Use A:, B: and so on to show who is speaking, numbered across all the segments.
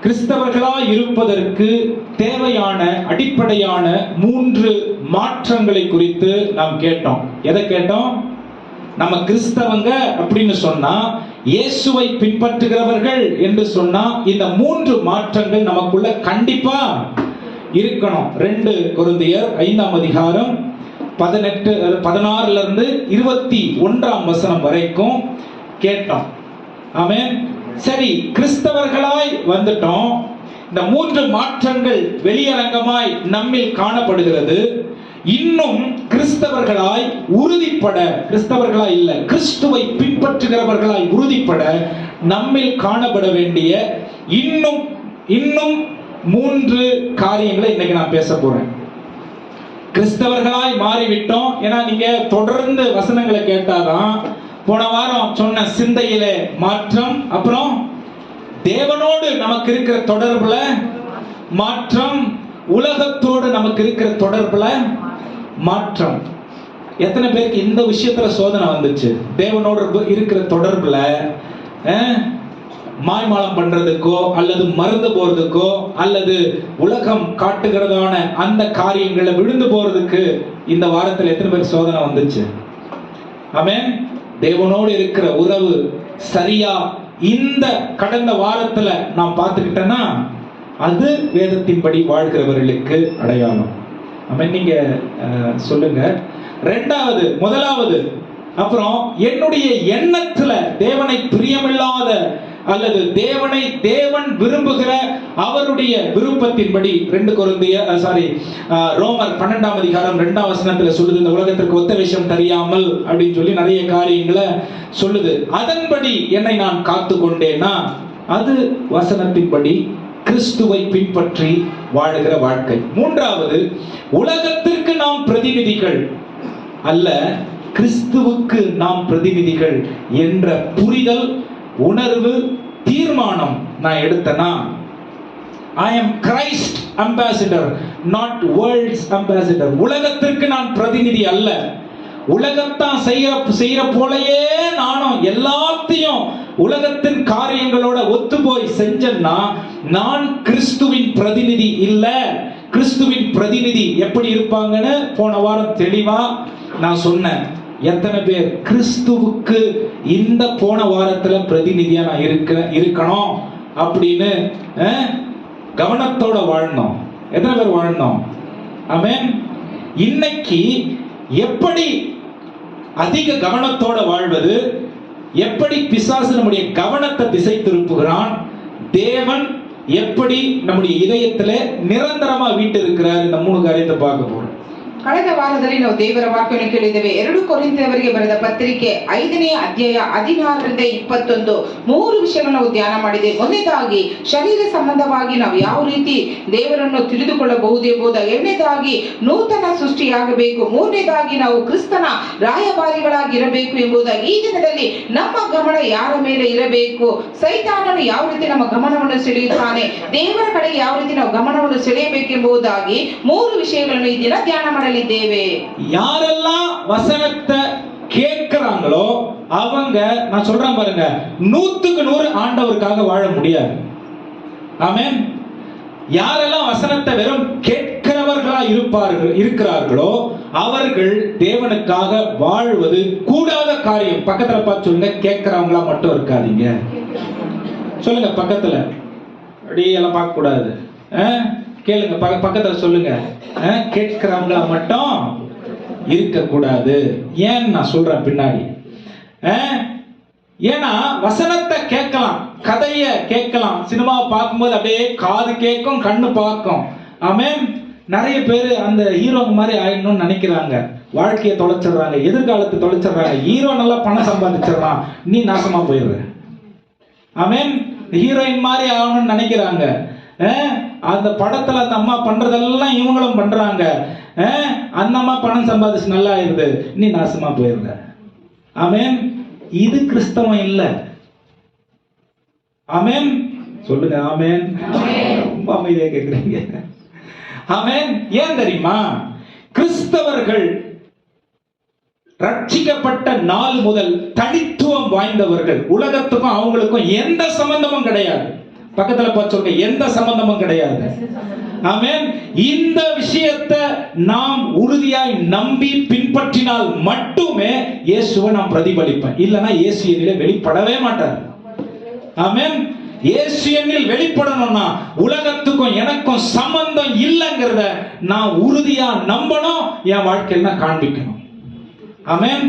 A: கிறிஸ்தவர்களாய் இருப்பதற்கு தேவையான அடிப்படையான 3 மாற்றங்களை குறித்து நாம் கேட்டோம். எதை கேட்டோம்? நம்ம கிறிஸ்தவங்க அப்படின்னு சொன்னா, இயேசுவை பின்பற்றுகிறவர்கள் என்று சொன்னா, இந்த 3 மாற்றங்கள் நமக்குள்ள கண்டிப்பா இருக்கணும். 2 கொரிந்தியர் 5ஆம் அதிகாரம் 16 இருந்து 21ஆம் வசனம் வரைக்கும் கேட்டோம். ஆமென். சரி, கிறிஸ்தவர்களாய் வந்துட்டோம். இந்த 3 மாற்றங்கள் வெளியரங்கமாய் நம்மில் காணப்படுகிறது. இன்னும் கிறிஸ்தவர்களாய் உறுதிப்பட, கிறிஸ்தவர்களாய் இல்ல, கிறிஸ்துவை பின்பற்றுகிறவர்களாய் உறுதிப்பட நம்மில் காணப்பட வேண்டிய இன்னும் 3 காரியங்களை இன்னைக்கு நான் பேச போறேன். கிறிஸ்தவர்களாய் மாறிவிட்டோம். ஏன்னா நீங்க தொடர்ந்து வசனங்களை கேட்டாதான், போன வாரம் சொன்ன சிந்தையிலே மாற்றம், அப்புறம் தேவனோடு நமக்கு இருக்கிற தொடர்புல மாற்றம், உலகத்தோடு நமக்கு இருக்கிற தொடர்புல மாற்றம். எத்தனை பேருக்கு இந்த விஷயத்துல சோதனை வந்துச்சு? தேவனோடு இருக்கிற தொடர்புல மாய்மாலம் பண்றதுக்கோ அல்லது மறந்து போறதுக்கோ அல்லது உலகம் காட்டுகிறதான அந்த காரியங்களை விழுந்து போறதுக்கு இந்த வாரத்தில் எத்தனை பேர் சோதனை வந்துச்சு? ஆமென். தேவனோடு இருக்கிற உறவு சரியா இந்த கடந்த வாரத்துல நாம் பார்த்துக்கிட்டோம்னா அது வேதத்தின்படி வாழ்கிறவர்களுக்கு அடையாளம். ஆமென். நீங்க சொல்லுங்க. முதலாவது அப்புறம் என்னுடைய எண்ணத்துல தேவனை பிரியமில்லாத அல்லது தேவன் விரும்புகிற அவருடைய விருப்பத்தின்படி ரோமர் 12ஆம் அதிகாரம் 2ஆம் வசனத்துல சொல்லுது, இந்த உலகத்திற்கு ஒத்த விஷயம் தெரியாமல் அப்படின்னு சொல்லி நிறைய காரியங்களை சொல்லுது. அதன்படி என்னை நான் காத்து கொண்டேனா அது வசனத்தின்படி கிறிஸ்துவை பின்பற்றி வாழுகிற வாழ்க்கை. 3வது, உலகத்திற்கு நாம் பிரதிநிதிகள் அல்ல, கிறிஸ்துவுக்கு நாம் பிரதிநிதிகள் என்ற புரிதல், உணர்வு, தீர்மானம் நான் எடுத்தனா, I am Christ ambassador, not world's ambassador. உலகத்திற்கு நான் பிரதிநிதி அல்ல, உலகத்தான் செய்யற போலயே நானும் எல்லாத்தையும் உலகத்தின் காரியங்களோட ஒத்து போய் செஞ்சேன்னா நான் கிறிஸ்துவின் பிரதிநிதி இல்ல. கிறிஸ்துவின் பிரதிநிதி எப்படி இருப்பாங்கன்னு போன வாரம் தெளிவா நான் சொன்னேன். எத்தனை பேர் கிறிஸ்துவுக்கு இந்த போன வாரத்துல பிரதிநிதியா நான் இருக்கணும் அப்படின்னு கவனத்தோட வாழணும்? எத்தனை பேர் வாழணும்? ஆமென். இன்னைக்கு எப்படி அதிக கவனத்தோட வாழ்வது, எப்படி பிசாசு நம்முடைய கவனத்தை திசை திருப்புகிறான், தேவன் எப்படி நம்முடைய இதயத்திலே நிரந்தரமா வீட்டு இருக்கிறார், இந்த 3 காரியத்தை பார்க்க போறோம்.
B: ಕಳೆದ ವಾರದಲ್ಲಿ ನಾವು ದೇವರ ವಾಕ್ಯವನ್ನು ಕೇಳಿದ್ದೇವೆ. 2 ಕೊರಿಂಥಿಯರಿಗೆ ಬರೆದ ಪತ್ರಿಕೆ 5ನೇ ಅಧ್ಯಾಯ 16 ರಿಂದ 21 3 ವಿಷಯಗಳನ್ನು ನಾವು ಧ್ಯಾನ ಮಾಡಿದ್ದೇವೆ. ಒಂದನೇದಾಗಿ ಶರೀರ ಸಂಬಂಧವಾಗಿ ನಾವು ಯಾವ ರೀತಿ ದೇವರನ್ನು ತಿಳಿದುಕೊಳ್ಳಬಹುದು ಎಂಬುದಾಗಿ, ಎರಡನೇದಾಗಿ ನೂತನ ಸೃಷ್ಟಿಯಾಗಬೇಕು, ಮೂರನೇದಾಗಿ ನಾವು ಕ್ರಿಸ್ತನ ರಾಯಭಾರಿಗಳಾಗಿರಬೇಕು ಎಂಬುದಾಗಿ, ಈ ದಿನದಲ್ಲಿ ನಮ್ಮ ಗಮನ ಯಾರ ಮೇಲೆ ಇರಬೇಕು, ಸೈತಾನನು ಯಾವ ರೀತಿ ನಮ್ಮ ಗಮನವನ್ನು ಸೆಳೆಯುತ್ತಾನೆ, ದೇವರ ಕಡೆಗೆ ಯಾವ ರೀತಿ ನಾವು ಗಮನವನ್ನು ಸೆಳೆಯಬೇಕೆಂಬುದಾಗಿ 3 ವಿಷಯಗಳನ್ನು ಈ ದಿನ ಧ್ಯಾನ ಮಾಡಲಿದ್ದೇವೆ.
A: யாரெல்லாம் வசனத்தை கேட்கிறாங்களோ அவங்க, நான் சொல்றேன் பாருங்க, 100க்கு 100 ஆண்டவருக்காக வாழ முடியாது. ஆமென். யாரெல்லாம் வசனத்தை வெறும் கேட்கிறவர்களா இருக்கிறார்களோ அவர்கள் தேவனுக்காக வாழ்வது கூடாத காரியம். பக்கத்துல பார்த்து சொல்லுங்க, கேட்கிறவங்களா மட்டும் இருக்காதீங்க. சொல்லுங்க பக்கத்துல, அப்படியே எல்லாம் பார்க்க கூடாது. கேளுங்க, பக்கத்துல சொல்லுங்க, கேட்கிறவங்களா மட்டும் இருக்க கூடாது. ஏன் நான் சொல்றேன் பின்னாடி. ஏன்னா வசனத்தை கேட்கலாம், கதைய கேட்கலாம், சினிமாவை பார்க்கும்போது அப்படியே காது கேட்கும், கண்ணு பார்க்கும். ஆமென். நிறைய பேர் அந்த ஹீரோங்க மாதிரி ஆயிடணும்னு நினைக்கிறாங்க, வாழ்க்கையை தொலைச்சிடுறாங்க, எதிர்காலத்தை தொலைச்சிடுறாங்க. ஹீரோ நல்லா பணம் சம்பாதிச்சிடறான், நீ நாசமா போயிடுற. ஆமென். ஹீரோயின் மாதிரி ஆகணும்னு நினைக்கிறாங்க. அந்த படத்துல அந்த அம்மா பண்றதெல்லாம் இவங்களும் பண்றாங்க. அந்த அம்மா பணம் சம்பாதிச்சு நல்லா ஆயிருது, நீ நாசமா போயிருந்த. ஆமென். இது கிறிஸ்தவம் இல்ல. ஆமென். சொல்லுங்க ஆமென். ரொம்ப அமைதியா கேக்குறீங்க. ஆமென். ஏன் தெரியுமா? கிறிஸ்தவர்கள் ரட்சிக்கப்பட்ட நாள் முதல் தனித்துவம் வாய்ந்தவர்கள். உலகத்துக்கும் அவங்களுக்கும் எந்த சம்பந்தமும் கிடையாது. பக்கத்துல பார்த்து சொல்லுங்க, எந்த சம்பந்தமும் கிடையாது. ஆமென். இந்த விஷயத்தை நாம் உறுதியாய் நம்பி பின்பற்றினால் மட்டுமே இயேசுவை நாம் பிரதிபலிப்பேன். இல்லைன்னா இயேசு என்னிலே வெளிப்படவே மாட்டார். ஆமென். இயேசு என்னில் வெளிப்படணும்னா உலகத்துக்கும் எனக்கும் சம்பந்தம் இல்லைங்கிறத நான் உறுதியா நம்பணும், என் வாழ்க்கையில் நான் காண்பிக்கணும். ஆமென்.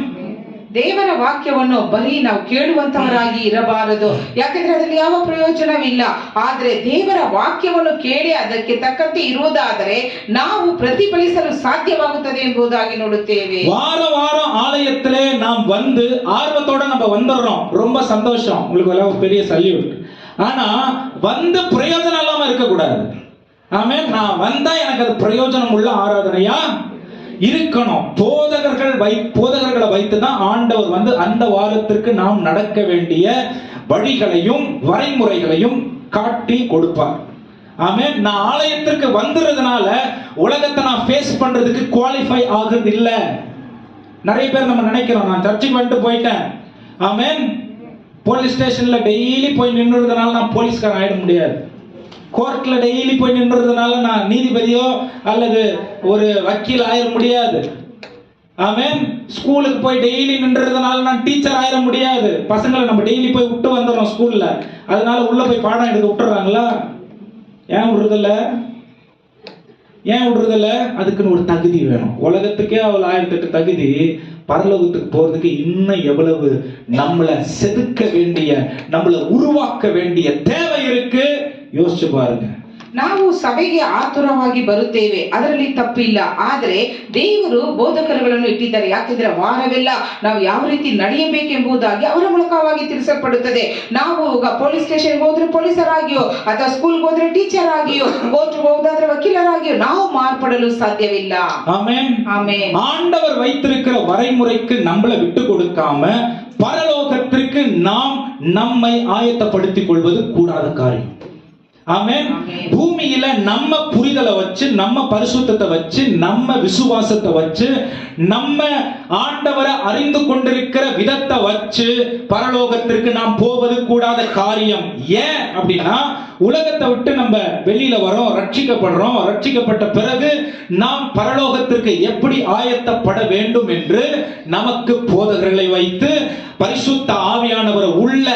B: ದೇವರ ವಾಕ್ಯವನ್ನು ಬರೀ ನಾವು ಕೇಳುವಂತವರಾಗಿ ಇರಬಾರದು, ಯಾಕಂದ್ರೆ ಅದರಲ್ಲಿ ಯಾವ ಪ್ರಯೋಜನವಿಲ್ಲ. ಆದ್ರೆ ದೇವರ ವಾಕ್ಯವನ್ನು ಕೇಳಿ ಅದಕ್ಕೆ ತಕ್ಕಂತೆ ಇರುವುದಾದರೆ ನಾವು ಪ್ರತಿಫಲಿಸಲು ಸಾಧ್ಯವಾಗುತ್ತದೆ ಎಂಬುದಾಗಿ ನೋಡುತ್ತೇವೆ.
A: வார வாரம் ஆலயத்திலே நாம் வந்து ஆர்வத்தோட நம்ம வந்துடுறோம், ரொம்ப சந்தோஷம், உங்களுக்கு எல்லாம் ஒரு பெரிய சல்யூட். ஆனா வந்து பிரயோஜனம் இல்லாம இருக்கக்கூடாது. ஆமென். நான் வந்தா எனக்கு அது பிரயோஜனம் உள்ள ஆராதனையா இருக்கணும். போதகர்களை வைத்து தான் ஆண்டவர் வந்து அந்த வாரத்திற்கு நாம் நடக்க வேண்டிய வழிகளையும் வரைமுறைகளையும் காட்டி கொடுப்பார். ஆமென். நான் ஆலயத்திற்கு வந்துறதுனால உலகத்தை நான் ஃபேஸ் பண்றதுக்கு குவாலிஃபை ஆகுறது இல்ல. நிறைய பேர் நம்ம நினைக்கிறோம், நான் சர்ச்சுக்கு வந்துட்டு போயிட்டேன், ஆமென், போலீஸ் ஸ்டேஷன்ல டெய்லி போய் நின்றுறதுனால நான் போலீஸ்காரன் ஆயிட முடியாது. கோர்ட்ல டெய்லி போய் நின்றதுனால நான் நீதிபதியோ அல்லது ஒரு வக்கீல் ஆயிட முடியாது. ஆமென். ஸ்கூலுக்கு போய் டெய்லி நின்றதுனால நான் டீச்சர் ஆயிட முடியாது. பசங்களை நம்ம டெய்லி போய் விட்டு வந்துடுறோம் ஸ்கூல்ல, அதனால உள்ள போய் பாடம் எடுக்க விட்டுறாங்களா? ஏன் விடுறதில்ல? அதுக்குன்னு ஒரு தகுதி வேணும். உலகத்துக்கே அவள் 1008 தகுதி, பரலோகத்துக்கு போறதுக்கு இன்னும் எவ்வளவு நம்மளை செதுக்க வேண்டிய, நம்மளை உருவாக்க வேண்டிய தேவை இருக்கு. ಯೋಚಿಸಿ பாருங்க.
B: ನಾವು ಸಭೆಗೆ ಆತುರವಾಗಿ ಬರುತ್ತೇವೆ, ಅದರಲ್ಲಿ ತಪ್ಪಿಲ್ಲ. ಆದರೆ ದೇವರು ಬೋಧಕರುಗಳನ್ನು ಇಟ್ಟಿದ್ದಾರೆ, ಯಾಕೆಂದ್ರೆ ವಾರವೆಲ್ಲ ನಾವು ಯಾವ ರೀತಿ ನಡೆಯಬೇಕೆಂಬುದಾಗಿ ಅವರ ಮೂಲಕವಾಗಿ ತಿಳಿಸಲ್ಪಡುತ್ತದೆ. ನಾವು ಪೊಲೀಸ್ ಸ್ಟೇಷನ್ಗೆ ಹೋದ್ರೆ ಪೊಲೀಸರಾಗಿಯೋ ಅಥವಾ ಸ್ಕೂಲ್ಗೆ ಹೋದ್ರೆ ಟೀಚರ್ ಆಗಿಯೋ, ಕೋರ್ಟ್ಗೆ ಹೋದಾದ್ರೆ ವಕೀಲರಾಗಿಯೋ ನಾವು ಮಾರ್ಪಡಲು ಸಾಧ್ಯವಿಲ್ಲ.
A: ஆமென்.
B: ஆமென்.
A: ஆண்டவர் வைத்திருக்கிற வரைமுறைக்கு நம்மளை விட்டு கொடுக்காம பரலோகத்திற்கு நாம் நம்மை ஆயத்தப்படுத்திக் கொள்வது கூடாத காரியம். ஆமென். பூமியில நம்ம புரிதலை வச்சு, நம்ம பரிசுத்தத்தை வச்சு, நம்ம விசுவாசத்தை வச்சு, நம்ம ஆண்டவரை அறிந்து கொண்டிருக்கிற விதத்தை வச்சு பரலோகத்திற்கு நாம் போவது கூடாத காரியம். ஏன் அப்படின்னா, உலகத்தை விட்டு நம்ம வெளியில வரோம், ரட்சிக்கப்படுறோம். ரட்சிக்கப்பட்ட பிறகு நாம் பரலோகத்திற்கு எப்படி ஆயத்தப்பட வேண்டும் என்று நமக்கு போதகர்களை வைத்து பரிசுத்த ஆவியானவர் உள்ள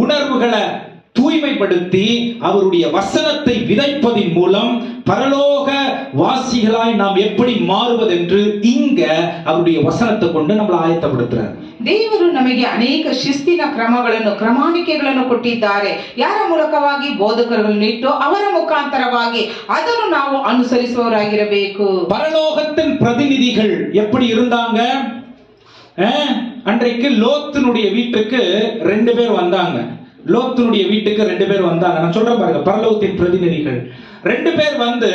A: உணர்வுகளை தூய்மைப்படுத்தி அவருடைய வசனத்தை விதைப்பதின் மூலம் பரலோக வாசிகளாய் நாம் எப்படி மாறுவதென்று இங்க அவருடைய வசனத்தை கொண்டு நம்மளை ஆயத்தப்படுத்துறார்.
B: ದೇವರು ನಮಗೆ ಅನೇಕ ಶಿಸ್ತಿನ ಕ್ರಮಗಳನ್ನು, ಕ್ರಮಾಣಿಕೆಗಳನ್ನು ಕೊಟ್ಟಿದ್ದಾರೆ. ಯಾರ ಮೂಲಕವಾಗಿ? ಬೋಧಕರುಗಳನ್ನು ಇಟ್ಟು ಅವರ ಮುಖಾಂತರವಾಗಿ ಅದನ್ನು ನಾವು ಅನುಸರಿಸುವವರಾಗಿರಬೇಕು.
A: பரலோகத்தின் பிரதிநிதிகள் எப்படி இருந்தாங்க? அன்றைக்கு லோத்தினுடைய வீட்டுக்கு 2 பேர் வந்தாங்க. லோத்தினுடைய வீட்டுக்கு 2 பேர் வந்தாங்க. நான் சொல்றேன் பாருங்க, பரலோகத்தின் பிரதிநிதிகள் 2 பேர் வந்து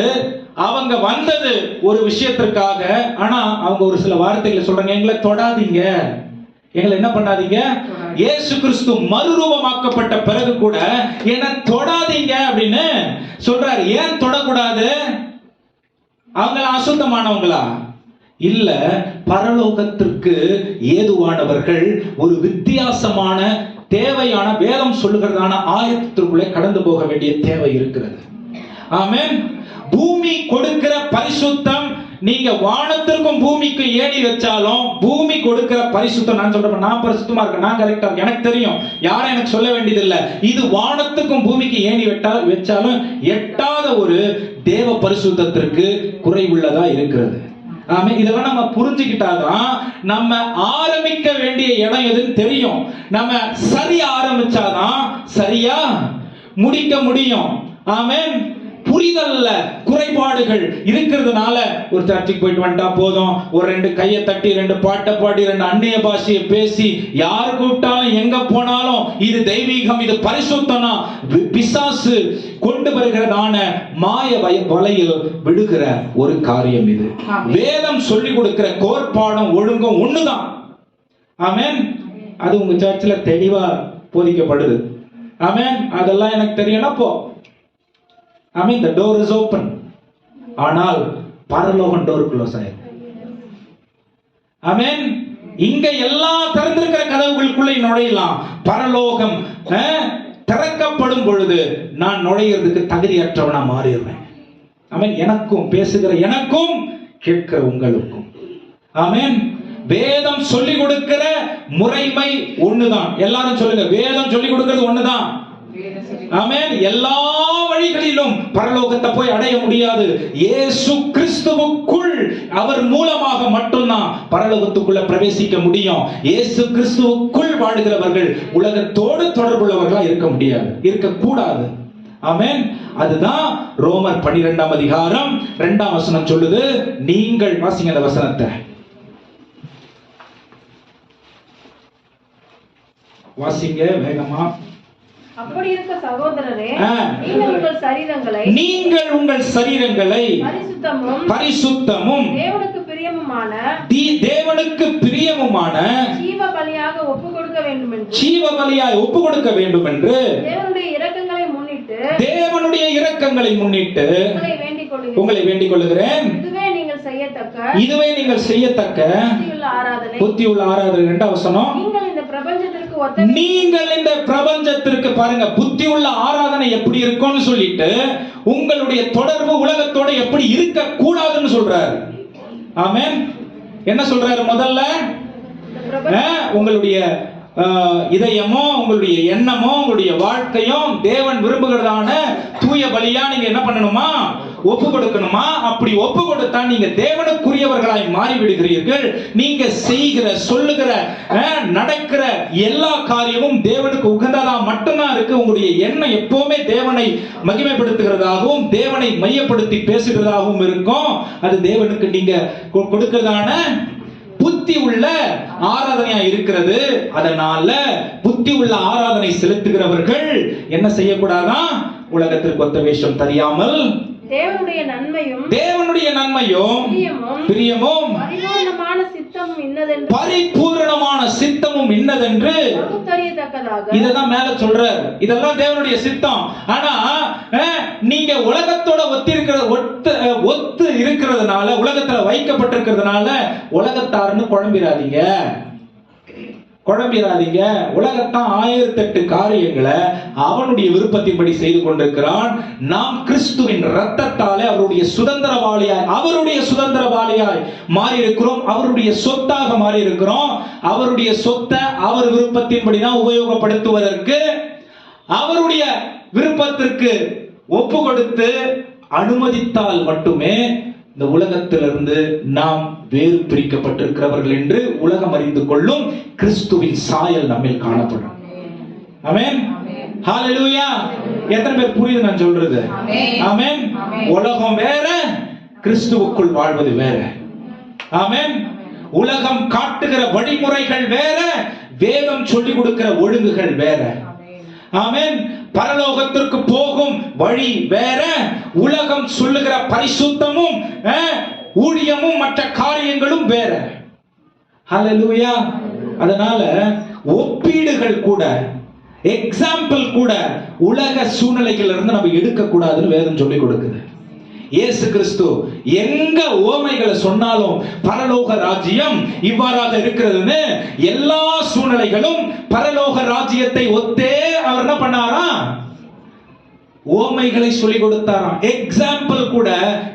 A: அவங்க வந்தது ஒரு விஷயத்திற்காக. ஆனா அவங்க ஒரு சில வார்த்தைகளை சொல்றாங்க, எங்களை தொடாதீங்க, எங்களை என்ன பண்ணாதீங்க. இயேசு கிறிஸ்து மறுரூபமாக்கப்பட்ட பிறகு கூட என்ன தொடாதீங்க அப்படின்னு சொல்றாரு. ஏன் தொடக்கூடாது? அவங்க அசுத்தமானவங்களா? இல்ல, பரலோகத்திற்கு ஏதுவானவர்கள் ஒரு வித்தியாசமான தேவையான, வேதம் சொல்லுகிறதான ஆயத்திற்குள்ளே கடந்து போக வேண்டிய தேவை இருக்கிறது. ஆமென். பூமி கொடுக்கிற பரிசுத்தம், நீங்க வானத்திற்கும் பூமிக்கும் ஏணி வச்சாலும் பூமி கொடுக்கிற பரிசுத்தம், நான் சொல்றேன், நான் பரிசுத்தமா இருக்கேன், நான் கரெக்டா இருக்கேன், எனக்கு தெரியும், யாரும் எனக்கு சொல்ல வேண்டியதில்லை. இது வானத்துக்கும் பூமிக்கு ஏணி வச்சாலும் எட்டாத ஒரு தேவ பரிசுத்தத்திற்கு குறைவுள்ளதா இருக்கிறது. ஆமென். இதெல்லாம் நம்ம புரிஞ்சுக்கிட்டாதான் நம்ம ஆரம்பிக்க வேண்டிய இடம் எதுன்னு தெரியும். நம்ம சரியா ஆரம்பிச்சாதான் சரியா முடிக்க முடியும். ஆமென். புரிதல்ல குறைபாடுகள் இருக்கிறதுனால ஒரு சர்ச்சுக்கு போயிட்டு வந்துட்டா போதும், ஒரு 2 கையை தட்டி 2 பாட்டை பாடி 2 அந்நிய பாஷையை பேசி யார் கூப்பிட்டாலும் எங்க போனாலும் இது தெய்வீகம், இது பரிசுத்தனா, பிசாசு கொண்டு வருகிறதான மாய வலையில் விடுகிற ஒரு காரியம் இது. வேதம் சொல்லி கொடுக்கிற கோட்பாடும் ஒழுங்கும் ஒண்ணுதான். ஆமென். அது உங்க சர்ச்சில் தெளிவா போதிக்கப்படுது. ஆமென். அதெல்லாம் எனக்கு தெரியும்னா போ. I mean, the door is open. ஆனால் பரலோகம் டோர் க்ளோஸ் ஆயிருக்கு. ஆமென். இங்க எல்லா திறந்திருக்கிற கதவுகளுக்குள்ள நுழையலாம். பரலோகம் திறக்கப்படும் பொழுது நான் நுழையிறதுக்கு தகுதியற்றவனா மாறிடுவேன். ஆமென். எனக்கும், பேசுகிற எனக்கும், கேட்கிற உங்களுக்கும். ஆமென். வேதம் சொல்லிக் கொடுக்கிற முறைமை ஒண்ணுதான். எல்லாரும் சொல்லுங்க, வேதம் சொல்லிக் கொடுக்கிறது ஒண்ணுதான். ஆமென். எல்லா வழிகளிலும் பரலோகத்தை போய் அடைய முடியாது. இயேசு கிறிஸ்துவுக்குள், அவர் மூலமாக மட்டும்தான் பரலோகத்துக்குள்ள பிரவேசிக்க முடியும். இயேசு கிறிஸ்துவுக்குள் வாழுகிறவர்கள் உலகத்தோடு தொடர்புள்ளவர்களா இருக்க முடியாது, இருக்கக்கூடாது. ஆமென். அதுதான் ரோமர் 12ஆம் அதிகாரம் 2ஆம் வசனம் சொல்லுது. நீங்கள் வாசிங்க அந்த வசனத்தை, வாசிங்க வேகமா.
C: அப்படி இருக்க சகோதரரே, நீங்கள் உங்கள் சரீரங்களை
A: பரிசுத்தமும்
C: தேவனுக்கு பிரியமுமான ஜீவ பலியாக ஒப்புக் கொடுக்க வேண்டும் என்று தேவனுடைய இரக்கங்களை முன்னிட்டு உங்களை வேண்டிக் கொள்கிறேன். இதுவே நீங்கள் செய்யத்தக்க புத்தியுள்ள ஆராதனை. 2ஆம் வசனம், நீங்கள் இந்த பிரபஞ்சத்திற்கு பாருங்க, புத்தி உள்ள ஆராதனை எப்படி இருக்கும்னு சொல்லிட்டு உங்களுடைய தொடர்பு உலகத்தோட எப்படி இருக்க கூடாதுன்னு சொல்றாரு. ஆமென். என்ன சொல்றாரு? முதல்ல உங்களுடைய இதயமோ, உங்களுடைய எண்ணமோ, உங்களுடைய வாழ்க்கையும் தேவன் விரும்புகிறதான தூய பலியா நீங்க என்ன பண்ணணுமா? ஒப்பு கொடுக்கணுமா? அப்படி ஒப்பு கொடுத்தா நீங்க தேவனுக்குரியவர்களாய் மாறி விடுகிறீர்கள். நீங்க செய்கிற, சொல்லுகிற, நடக்கிற எல்லா காரியமும் தேவனுக்கு உகந்ததா மட்டும்தான் இருக்கு. உங்களுடைய எண்ணம் எப்பவுமே தேவனை மகிமைப்படுத்துகிறதாகவும் தேவனை மையப்படுத்தி பேசுகிறதாகவும் இருக்கும். அது தேவனுக்கு நீங்க கொடுக்கிறதான புத்தி உள்ள ஆராதனையா இருக்கிறது. அதனால புத்தி உள்ள ஆராதனை செலுத்துகிறவர்கள் என்ன செய்யக்கூடாதான்? உலகத்திற்கு ஒத்த வேஷம் தெரியாமல் தேவனுடைய நன்மையும்
A: பிரியமும் பரிபூரணமான சித்தமும் இன்னதென்று இதெல்லாம் மேல சொல்றார். இதெல்லாம் தேவனுடைய சித்தம். ஆனா நீங்க உலகத்தோட ஒத்து இருக்கிறதுனால, உலகத்துல வைக்கப்பட்டிருக்கிறதுனால உலகத்தாருன்னு குழம்பிராதீங்க. உலகத்தான் 1008 காரியங்களை அவனுடைய விருப்பத்தின்படி செய்து கொண்டிருக்கிறான். நாம் கிறிஸ்துவின் இரத்தத்தாலே அவருடைய சுதந்திரவாளியாய் மாறி இருக்கிறோம். அவருடைய சொத்தாக மாறி இருக்கிறோம். அவருடைய சொத்தை அவர் விருப்பத்தின்படி தான் உபயோகப்படுத்துவதற்கு, அவருடைய விருப்பத்திற்கு ஒப்பு கொடுத்து அனுமதித்தால் மட்டுமே இந்த உலகத்திலிருந்து நாம் வேறு பிரிக்கப்பட்டிருக்கிறவர்கள் என்று உலகம் அறிந்து கொள்ளும். கிறிஸ்துவின் சாயல் நம்மில் காணப்படும். ஆமென். ஹalleluya. எத்தனை பேர் புரியுது நான் சொல்றது? ஆமென். உலகம் வேற, கிறிஸ்துவுக்குள் வாழ்வது வேற. ஆமென். உலகம் காட்டுகிற வழிமுறைகள் வேற, வேதம் சொல்லிக் கொடுக்கிற ஒழுங்குகள் வேற. ஆமென். பரலோகத்திற்கு போகும் வழி வேற, உலகம் சொல்லுகிற பரிசுத்தமும் ஊழியமும் மற்ற காரியங்களும் வேற. ஹalleluya. அதனால ஒப்பீடுகள் கூட, எக்ஸாம்பிள் கூட உலக சூழ்நிலைகள் இருந்து நம்ம எடுக்க கூடாதுன்னு வேதம் சொல்லிக் கொடுக்குது. இயேசு கிறிஸ்து எங்க ஓமைகளை சொன்னாலும் பரலோக ராஜ்யம் இவ்வாறாக இருக்கிறதுன்னு எல்லா சூழ்நிலைகளும் பரலோக ராஜ்யத்தை ஒத்தே அவர் என்ன பண்ணாரா? ஓமைகளை சொல்லிக் கொடுத்தாராம். எக்ஸாம்பிள் கூட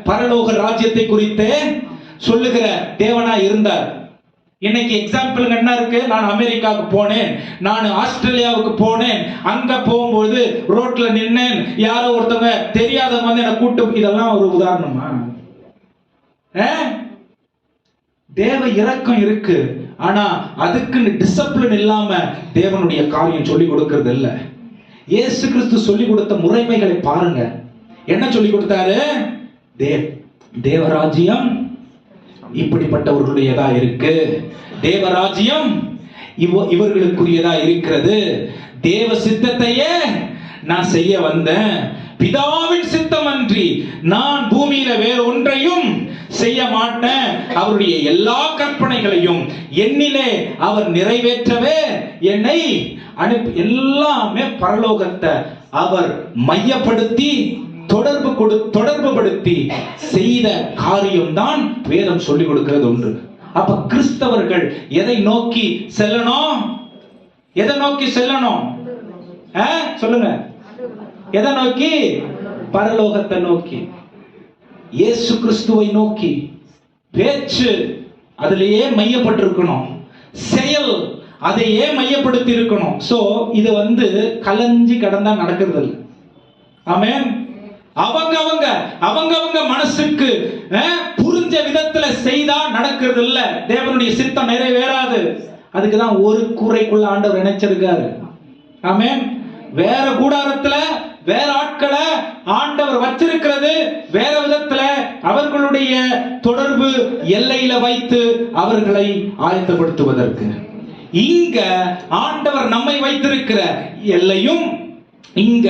A: பரலோக ராஜ்யத்தை குறித்து சொல்லுகிற தேவனா இருந்தார். இன்னைக்கு எக்ஸாம்பிள் என்ன இருக்கு? நான் அமெரிக்காவுக்கு போனேன், நான் ஆஸ்திரேலியாவுக்கு போனேன், அங்க போகும்போது ரோட்ல நின்னேன், யாரோ ஒருத்தவங்க தெரியாதவங்க வந்து என்ன கூட்டு, இதெல்லாம் ஒரு உதாரணமா? தேவ இரக்கம் இருக்கு, ஆனா அதுக்குன்னு டிசிப்ளின் இல்லாம தேவனுடைய காரியம் சொல்லி கொடுக்கிறது இல்ல. இயேசு கிறிஸ்து சொல்லி கொடுத்த முறைமைகளை பாருங்க. என்ன சொல்லி கொடுத்தாரு? தேவராஜ்யம் இப்படிப்பட்டவர்களுடையதா இருக்கு, தேவராஜ்யம் இவர்களுக்குரியதா இருக்கிறது, தேவ சித்தத்தையே நான் செய்ய வந்தேன், பிதாவின் சித்தம் அன்றி நான் பூமியில வேற ஒன்றையும் செய்ய மாட்டேன், அவருடைய எல்லா கற்பனைகளையும் என்னிலே அவர் நிறைவேற்றவே என்னை அனுப்பி, எல்லாமே பரலோகத்தை அவர் மையப்படுத்தி தொடர்புபடுத்தி செய்த காரியம்தான் வேதம் சொல்லிக் கொடுக்கிறது ஒன்று. அப்ப கிறிஸ்தவர்கள் எதை நோக்கி செல்லணும்?
C: சொல்லுங்க, எதை நோக்கி? பரலோகத்தை நோக்கி, இயேசு கிறிஸ்துவை நோக்கி. பேச்சு அதிலேயே மையப்பட்டிருக்கணும், செயல் அதையே மையப்படுத்தி இருக்கணும். சோ இது கலஞ்சி கடந்தா நடக்கிறது இல்லை. ஆமென். அவங்க மனசுக்கு புரிஞ்ச விதத்துல செய்தா நடக்கிறது இல்ல. தேவனுடைய சித்தம் நிறைவேறாது. அதுக்குதான் ஒரு கூரைக்குள்ள ஆண்டவர் நினைச்சிருக்காரு. ஆமென். வேற கூடாரத்துல வேற ஆட்களை ஆண்டவர் வச்சிருக்கிறது வேற விதத்துல, அவர்களுடைய தொடர்பு எல்லையில வைத்து அவர்களை ஆயத்தப்படுத்துவதற்கு. இங்க ஆண்டவர் நம்மை வைத்திருக்கிற எல்லையும், இங்க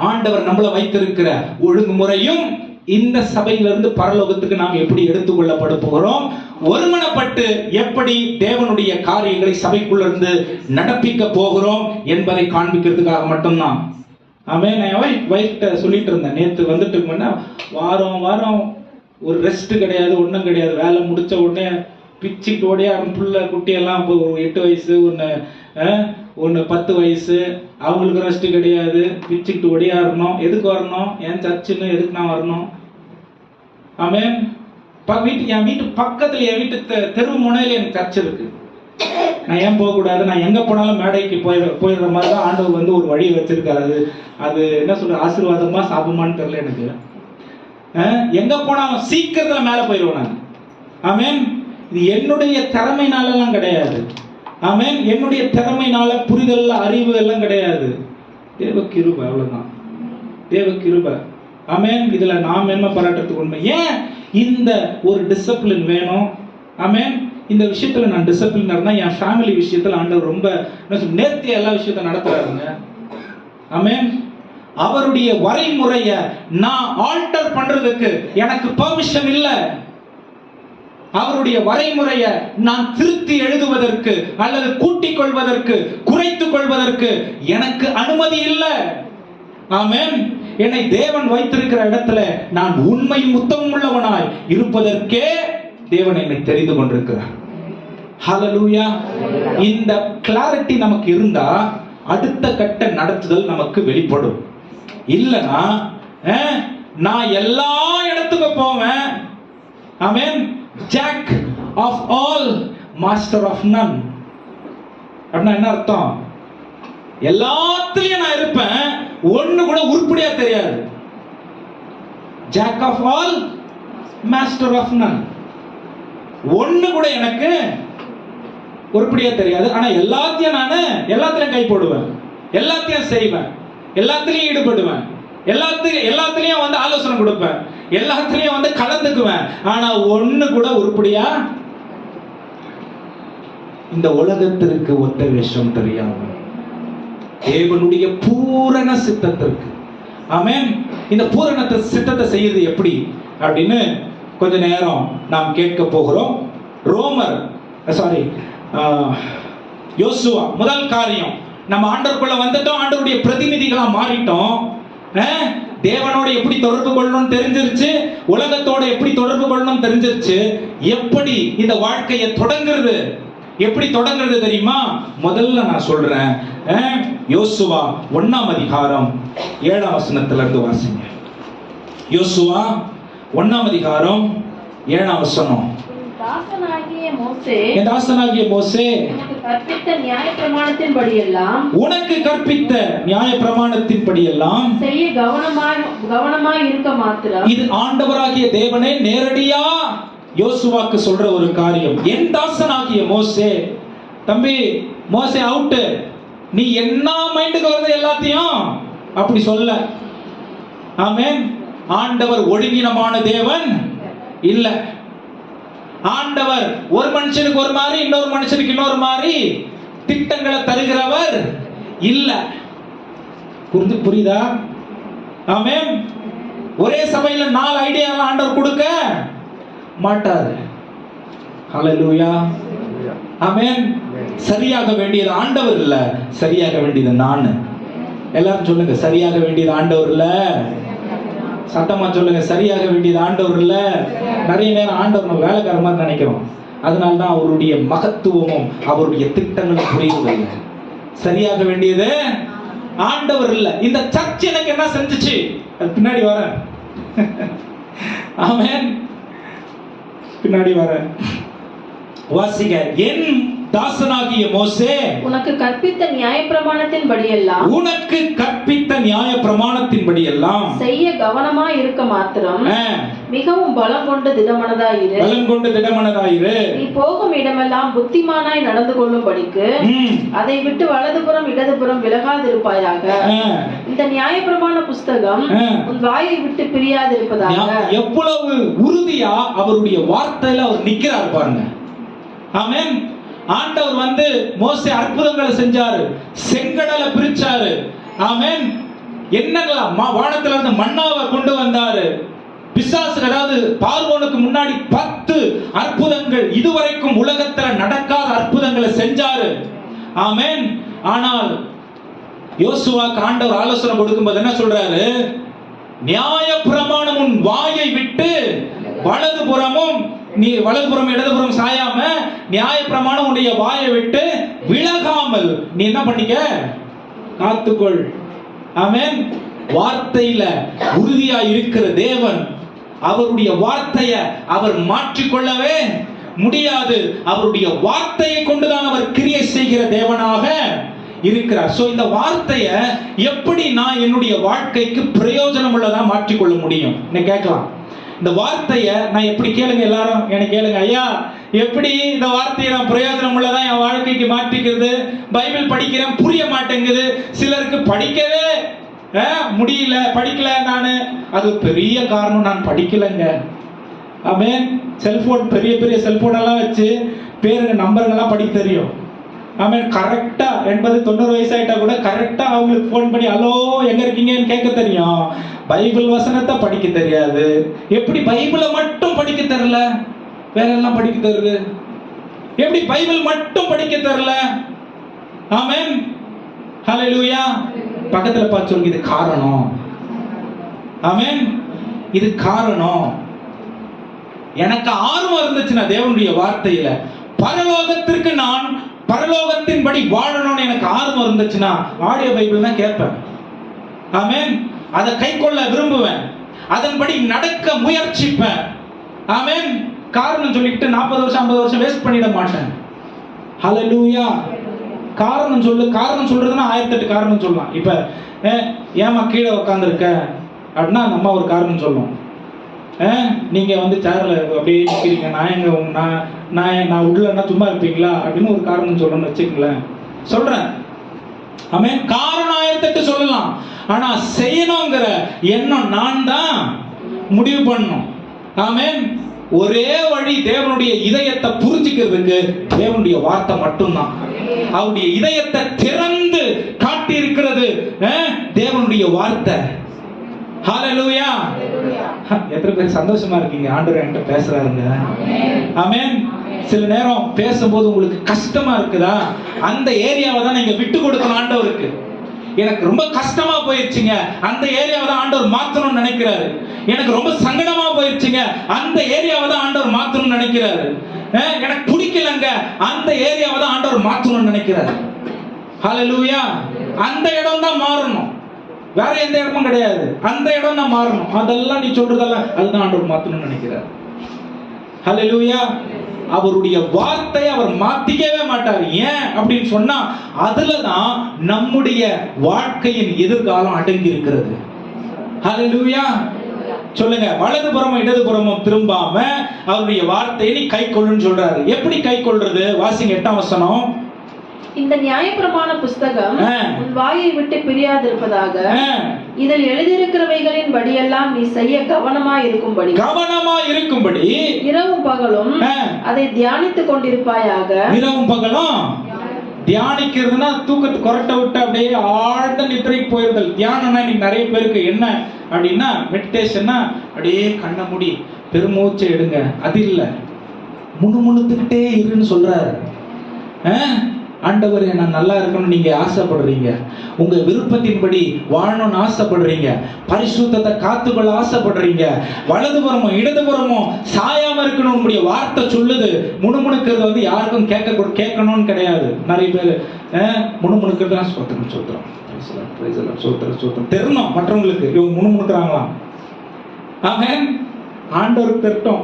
C: ஆண்டவர் நம்மளை வைத்திருக்கிற ஒழுங்குமுறையும், இந்த சபையிலிருந்து பரலோகத்துக்கு நாம் எப்படி எடுத்துக்கொள்ளப்பட போகிறோம், ஒருமனப்பட்டு எப்படி தேவனுடைய காரியங்களை சபைக்குள்ள இருந்து நடப்பிக்க போகிறோம் என்பதை காண்பிக்கிறதுக்காக மட்டும்தான். ஆமென். வைஃப்ட்ட சொல்லிட்டு இருந்தேன் நேத்து வந்துட்டு முன்ன, வாரம் ஒரு ரெஸ்ட் கிடையாது, ஒன்றும் கிடையாது. வேலை முடிச்ச உடனே பிச்சுட்டு ஓடியா புள்ள குட்டியெல்லாம் இப்போ 8 வயசு, ஒன்று 10 வயசு, அவங்களுக்கு ரெஸ்ட் கிடையாது. பிச்சுக்கிட்டு ஓடியாடணும். எதுக்கு வரணும்? என் சர்ச்சுன்னு எதுக்கு நான் வரணும்? ஆமென். என் வீட்டு பக்கத்துல, என் வீட்டு தெரு முனையில எனக்கு சர்ச் இருக்கு. நான் ஏன் போகக்கூடாது? நான் எங்க போனாலும் மேடைக்கு போயிடுற மாதிரி தான் ஆண்டவர் ஒரு வழியை வச்சிருக்காரு. அது என்ன சொல்ற, ஆசீர்வாதமா சாபமான்னு தெரியல எனக்கு. எங்க போனாலும் சீக்கிரத்துல மேல போயிடுவேன் நான். ஆமென். இது என்னுடைய திறமைனாலலாம் கிடையாது. ஆமென். என்னுடைய திறமைனால, புரிதல், அறிவு எல்லாம் கிடையாது. தேவ கிருபை, அவ்வளவுதான். தேவ கிருபை. ஆமென். இதுல நாம் என்ன பாராட்டுறதுக்கு உண்மை. ஏன் இந்த ஒரு டிசிப்ளின் வேணும்? ஆமென். இந்த விஷயத்துல நான் டிசிப்ளினர்னா, என் ஃபேமிலி விஷயத்துல ஆண்டவர் ரொம்ப நேர்த்தியா எல்லா விஷயத்தையும் நடத்துறாருங்க. ஆமென். அவருடைய வரைமுறைய நான் ஆல்டர் பண்றதுக்கு எனக்கு பெர்மிஷன் இல்ல. அவருடைய வரைமுறையை நான் திருத்தி எழுதுவதற்கு அல்லது கூட்டிக் கொள்வதற்கு, குறைத்துக் கொள்வதற்கு எனக்கு அனுமதி இல்லை. ஆமென். என்னை தேவன் வைத்திருக்கிற இடத்துல நான் உண்மை உத்தமம் உள்ளவனாய் இருப்பதற்கே தேவன் என்னை தெரிந்து கொண்டிருக்கிறார். ஹல்லேலூயா. இந்த கிளாரிட்டி நமக்கு இருந்தா அடுத்த கட்ட நடத்துதல் நமக்கு வெளிப்படும். இல்லனா நான் எல்லா இடத்துக்கு போவேன். Amen. Jack of all, master of none. அப்படின்னா என்ன அர்த்தம்? எல்லாத்துலயும் நான் இருப்பேன், ஒண்ணு கூட உருப்படியா தெரியாது. Jack of all, master of none. ஒண்ணு கூட எனக்கு உருப்படியா தெரியாது. ஆனா எல்லாத்துலயும் கை போடுவேன், எல்லாத்தையும் செய்வேன், எல்லாத்துலயும் ஈடுபடுவேன், எல்லாத்துலயும் ஆலோசனை கொடுப்பேன், எல்லாத்துலயும் கலந்துக்குவேன். ஆனா ஒண்ணு கூட உருப்படியா இந்த உலகத்திற்கு ஒத்த விஷயம் தெரியாம தேவனுடைய பூரண சித்தத்திற்கு. ஆமென். இந்த பூரண சித்தத்தை செய்யறது எப்படி அப்படின்னு கொஞ்ச நேரம் நாம் கேட்க போகிறோம். யோசுவா முதல் காரியம், நம்ம ஆண்டவருக்குள்ள வந்துட்டோம், ஆண்டவருடைய பிரதிநிதிகளா மாறிட்டோம். தேவனோட எப்படி தொடர்பு கொள்ளணும் தெரிஞ்சிருச்சு, உலகத்தோட எப்படி தொடர்பு கொள்ளணும் தெரிஞ்சிருச்சு. எப்படி இந்த வாழ்க்கையை தொடங்குறது, எப்படி தொடங்குறது தெரியுமா? முதல்ல நான் சொல்றேன், யோசுவா 1ஆம் அதிகாரம் 7ஆம் வசனத்துல இருந்து வாசிங்க. யோசுவா 1ஆம் அதிகாரம் 7ஆம் வசனம். என் தாசனாகிய மோசே உனக்கு கற்பித்த நியாயப்பிரமாணத்தின்படியெல்லாம் செய்ய கவனமாய் இருக்க மாத்திரம். இது ஆண்டவராகிய தேவனே நேரடியா யோசுவாக்கு சொல்ற ஒரு காரியம். என் தாசனாகிய மோசே, தம்பி மோசே அவுட், நீ என்ன மைண்டுக்கு வருது எல்லாத்தையும் அப்படி சொல்ல. ஆமென். ஆண்டவர் ஒழுங்கினமான தேவன் இல்ல. ஆண்டவர் ஒரு மனுஷனுக்கு ஒரு மாதிரி, இன்னொரு மனுஷனுக்கு இன்னொரு மாதிரி திட்டங்களை தருகிறவர் இல்ல. புரியுதா? ஆமென். ஒரே சபையில 4 ஐடியா ஆண்டவர் கொடுக்க மாட்டார். ஹல்லேலூயா. ஆமென். சரியாக வேண்டியது ஆண்டவர் இல்ல, சரியாக வேண்டியது நான். எல்லாரும் சொல்லுங்க, சரியாக வேண்டியது ஆண்டவர் இல்ல. சத்தமா சொல்லுங்க, சரியாக வேண்டியது ஆண்டவர் இல்ல. நிறைய நேரம் ஆண்டவர் வேலைக்கார மாதிரி நினைக்கிறோம். அதனால்தான் அவருடைய மகத்துவமும் அவருடைய திட்டங்களும் புரியுது. சரியாக வேண்டியது
A: ஆண்டவர் இல்ல. இந்த சர்ச் எனக்கு என்ன செஞ்சுச்சு? அது பின்னாடி வரேன். ஆமென். பின்னாடி வரேன். வாசிங்க. என் தாசனாகிய மோசே
D: உனக்கு கற்பித்த நியாயப்பிரமாணத்தின்படி எல்லாம் செய்ய கவனமா இருக்க மாத்திரம் மிகவும் பலம் கொண்டு திடமனதாயிரு. நீ போகும் இடமெல்லாம் புத்திமானாய் நடந்து கொள்ளும்படிக்கு அதை விட்டு வலதுபுறம் இடதுபுறம் விலகாதிருப்பாயாக. இந்த நியாயப்பிரமாண புஸ்தகம் உன் வாயை விட்டு பிரியாதிருப்பதாக.
A: எவ்வளவு உறுதியா அவருடைய வார்த்தையில அவர் நிக்கிறார் பாருங்க. ஆமென். ஆண்டவர் வந்து மோசே அற்புதங்களை செஞ்சாரு, செங்கடலை பிரிச்சாரு. ஆமென். என்னங்களா வானத்துல இருந்து மன்னாவை கொண்டு வந்தாரு. பிசாசு, அதாவது பார்வோனுக்கு முன்னாடி 10 அற்புதங்கள், இதுவரைக்கும் உலகத்துல நடக்காத அற்புதங்களை செஞ்சாரு. ஆமென். ஆனால் யோசுவாக்கு ஆண்டவர் ஆலோசனை கொடுக்கும்போது என்ன சொல்றாரு? நியாயப்பிரமாணம் உன் வாயை விட்டு வலதுபுறமும், நீ வலதுபுறம் இடதுபுறம் சாயாம நியாயப்பிரமாணம் உன்னுடைய வாயை விட்டு விலகாமல் நீ என்ன பண்ணிக்க? காத்துக்கொள். ஆமென். வார்த்தையில உறுதியா இருக்கிற தேவன் அவருடைய வார்த்தையை அவர் மாற்றிக்கொள்ளவே முடியாது. அவருடைய வார்த்தையை கொண்டுதான் அவர் கிரியை செய்கிற தேவனாக இருக்கிறார். சோ இந்த வார்த்தையை எப்படி நான் என்னுடைய வாழ்க்கைக்கு பிரயோஜனம் உள்ளதா மாற்றிக்கொள்ள முடியும்? நீங்க கேட்கலாம், இந்த வார்த்தையை நான் எப்படி, கேளுங்க எல்லாரும் எனக்கு கேளுங்க, ஐயா எப்படி இந்த வார்த்தையை நான் பிரயோஜனம் உள்ளதா என் வாழ்க்கைக்கு மாற்றிக்கிறது? பைபிள் படிக்கிறேன், புரிய மாட்டேங்குது. சிலருக்கு படிக்கவே முடியல, படிக்கல நானு. அது பெரிய காரணம், நான் படிக்கலைங்க. ஆமென். செல்போன், பெரிய பெரிய செல்போன் எல்லாம் வச்சு பேருங்க நம்பருங்கெல்லாம் படிக்க தெரியும். ஆமென். கரெக்டா 80-90 வயசாயிட்டா கூட கரெக்டா அவங்களுக்கு போன் பண்ணி ஹலோ எங்க இருக்கீங்கன்னு கேட்க தெரியும். பைபிள் வசனத்தை படிக்க தெரியாது. எப்படி பைபிளை மட்டும் படிக்க தெரியல, வேற எல்லாம் படிக்க தெரியுது? எப்படி பைபிள் மட்டும் படிக்க தெரியல? ஆமென். ஹல்லேலூயா. பக்கத்துல பார்த்து சொல்லுங்க, இது காரணம். ஆமென். இது காரணம். எனக்கு ஆர்வம் இருந்துச்சுன்னா தேவனுடைய வார்த்தையில பரலோகத்திற்கு நான் பரலோகத்தின்படி வாழணும்னு எனக்கு ஆர்வம் இருந்துச்சுன்னா ஆடியோ பைபிள் தான் கேட்பேன். ஆமென். அதை கை கொள்ள விரும்புவேன், அதன்படி நடக்க முயற்சிப்பேன். ஆமென். காரணம் சொல்லிட்டு 40 வருஷம் 50 வருஷம் வேஸ்ட் பண்ணிட மாட்டேன். ஹல்லேலூயா. காரணம் சொல்லு. காரணம் சொல்றதுன்னா 1008 காரணம் சொல்லலாம். இப்ப ஏமா கீழே உட்காந்துருக்க அப்படின்னா நம்ம ஒரு காரணம் சொல்லுவோம். நீங்க வந்து சேர்ல அப்படியே நிக்கிறீங்க, நான் உள்ளன்னா சும்மா இருப்பீங்களா அப்படின்னு ஒரு காரணம் சொல்லணும்னு வச்சுக்கங்களேன். சொல்றேன். ஆமென். காரணம் 1008 சொல்லலாம். ஆனா செய்யணுங்கிற எண்ணம் நான் தான் முடிவு பண்ணணும். ஆமென். ஒரே வழி தேவனுடைய இதயத்தை புரிஞ்சுக்கிறதுக்கு தேவனுடைய வார்த்தை மட்டும்தான். அவருடைய இதயத்தை திறந்து காட்டி இருக்கிறது தேவனுடைய வார்த்தை. ஹல்லேலூயா. எத்தனை பேர் சந்தோஷமா இருக்கீங்க? ஆண்டவர் என்கிட்ட பேசுறாருங்க. ஆமென். சில நேரம் பேசும்போது உங்களுக்கு கஷ்டமா இருக்குதா? அந்த ஏரியாவை தான் நீங்க விட்டு கொடுக்கணும் ஆண்டவருக்கு. எனக்கு ரொம்ப கஷ்டமா போயிடுச்சுங்க, அந்த ஏரியாவை தான் ஆண்டவர் மாத்தணும்னு நினைக்கிறாரு. எனக்கு ரொம்ப சங்கடமா போயிடுச்சுங்க, அந்த ஏரியாவை தான் ஆண்டவர் மாத்தணும்னு நினைக்கிறாரு. எனக்கு பிடிக்கலங்க, அந்த ஏரியாவை தான் ஆண்டவர் மாத்தணும்னு நினைக்கிறாரு. ஹல்லேலூயா. அந்த இடம் தான் மாறணும், வேற எந்த இடமும் கிடையாது. அந்த இடம் தான் மாறணும். அதெல்லாம் நீ சொல்றதெல்லாம் அதுதான் ஆண்டவர் மாத்தணும்னு நினைக்கிறார். ஹல்லேலூயா. அவருடைய வார்த்தையை அவர் மாத்திக்கவே மாட்டார். ஏன் அப்படின்னு சொன்னா அதுலதான் நம்முடைய வாழ்க்கையின் எதிர்காலம் அடங்கி இருக்கிறது. ஹல்லேலூயா. சொல்லுங்க. வலதுபுறமும் இடதுபுறமும் திரும்பாம அவருடைய வார்த்தையை நீ கை கொள்ளுன்னு சொல்றாரு. எப்படி கை கொள்றது? வாசிங்க 8ஆம் வசனம்.
D: இந்த நியாயப்பிரமாண புஸ்தகம் உன் வாயை விட்டு பிரியாதிருப்பதாக. இதில் எழுதியிருக்கிறவைகளின் படியெல்லாம் நீ செய்ய கவனமா இருக்கும்படி இரவும் பகலும் அதை தியானித்துக் கொண்டிருப்பாயாக.
A: இரவும் பகலும் தியானிக்கிறதுனா தூக்கத்தை கொரட்டை விட்டு அப்படியே ஆழ்ந்த நித்திரைக்கு போயிருந்தல். தியானம்னா இன்னைக்கு நிறைய பேருக்கு என்ன அப்படின்னா மெடிடேஷன்னா அப்படியே கண்ணை மூடி பெருமூச்சை எடுங்க, அது இல்ல, முணுமுணுத்துக்கிட்டே இருன்னு சொல்றாரு. ஆண்டவரே நான் நல்லா இருக்கணும்னு நீங்க ஆசைப்படுறீங்க, உங்க விருப்பத்தின்படி வாழணும்னு ஆசைப்படுறீங்க, பரிசுத்தத்தை காத்துக்கொள்ள ஆசைப்படுறீங்க, வலதுபுறமும் இடதுபுறமும் சாயாம இருக்கணும் உங்களுடைய வார்த்தை சொல்லுது. முணுமுணுக்கிறது வந்து யாருக்கும் கேட்கணும்னு கிடையாது. நிறைய பேர் முணுமுணுக்கிறது சொல்றோம் தெரியணும் மற்றவங்களுக்கு, இவங்க முணுமுணுக்குறாங்களாம். ஆமென். ஆண்டவருக்கு தெரியட்டும்.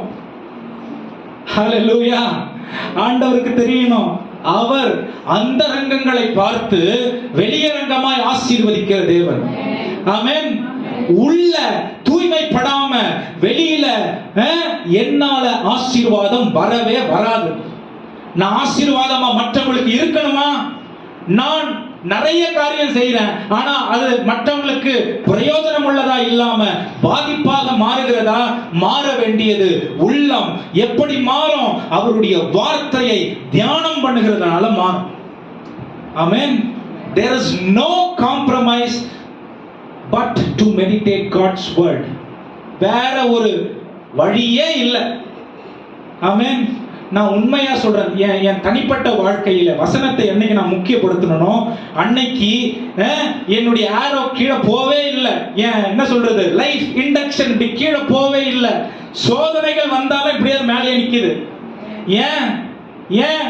A: ஹல்லேலூயா. ஆண்டவருக்கு தெரியணும். அவர் அந்தரங்கங்களை பார்த்து வெளியரங்கமாய் ஆசீர்வதிக்கிற தேவன். ஆமென். உள்ள தூய்மைப்படாம வெளியில என்னால ஆசீர்வாதம் வரவே வராது. நான் ஆசீர்வாதமா மற்றவங்களுக்கு இருக்கணுமா? நான் நிறைய காரியம் செய்யறேன், ஆனா அது மற்றவங்களுக்கு பிரயோஜனம் உள்ளதா இல்லாம பாதிப்பாக மாறுகிறதா? மாற வேண்டியது உள்ளம். எப்படி மாறும்? அவருடைய வார்த்தையை தியானம் பண்ணுகிறதுனால மாறும். ஆமென். There is no compromise but to meditate God's word. வேற ஒரு வழியே இல்லை. ஆமென். நான் உண்மையா சொல்றேன், என் தனிப்பட்ட வாழ்க்கையில வசனத்தை என்னைக்கு நான் முக்கியப்படுத்தணும் அன்னைக்கு என்னுடைய ஆரோ கீழே போவே இல்லை. என்ன சொல்றது, லைஃப் இண்டக்ஷன் இப்படி கீழே போவே இல்லை. சோதனைகள் வந்தாலும் இப்படியே மேலே நிக்குது. ஏன்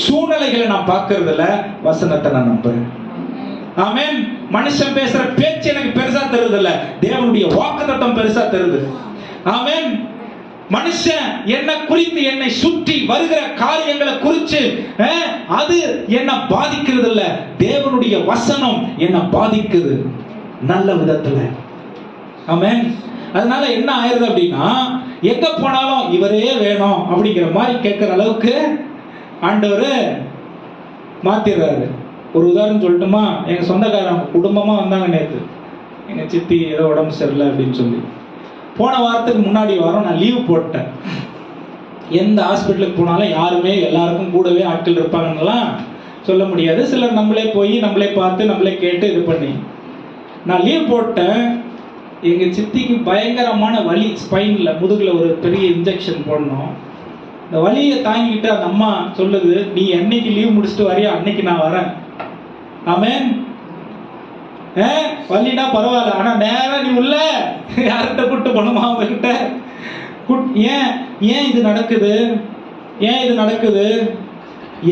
A: சூழ்நிலைகளை நான் பார்க்கறது இல்ல, வசனத்தை நான் நம்புறேன். ஆமென். மனுஷன் பேசுற பேச்சு எனக்கு பெருசா தருது இல்ல, தேவனுடைய வாக்குத்தத்தம் பெருசா தருது. ஆமென். மனுஷன் என்ன குறித்து, என்னை சுற்றி வருகிற காரியங்களை குறித்து அது என்ன பாதிக்கிறது இல்ல, தேவனுடைய வசனம் என்ன பாதிக்குது நல்ல விதத்துல. ஆமென். அதனால என்ன ஆயிருது அப்படின்னா, எங்க போனாலும் இவரே வேணும் அப்படிங்கிற மாதிரி கேட்கிற அளவுக்கு ஆண்டவர் மாத்திடுறாரு. ஒரு உதாரணம் சொல்லட்டுமா? எங்க சொந்தக்காரங்க குடும்பமா வந்தாங்க நேற்று. எங்க சித்தி ஏதோ உடம்பு சரியில்லை அப்படின்னு சொல்லி. போன வாரத்துக்கு முன்னாடி வாரம் நான் லீவு போட்டேன். எந்த ஹாஸ்பிட்டலுக்கு போனாலும் யாருமே எல்லாருக்கும் கூடவே ஆட்கள் இருப்பாங்கலாம் சொல்ல முடியாது. சிலர் நம்மளே போய் நம்மளே பார்த்து நம்மளே கேட்டு இது பண்ணி நான் லீவ் போட்டேன். எங்கள் சித்திக்கு பயங்கரமான வலி, ஸ்பைனில் முதுகில் ஒரு பெரிய இன்ஜெக்ஷன் போடணும். இந்த வலியை தாங்கிக்கிட்டு அந்த அம்மா சொல்லுது, நீ என்னைக்கு லீவ் முடிச்சுட்டு வரையோ அன்னைக்கு நான் வரேன். ஆமென். வலினா பரவாயில்ல, ஆனா நேரம் நீ உள்ள யார்கிட்ட கூட்டு போனோமா அவங்ககிட்ட. ஏன் இது நடக்குது?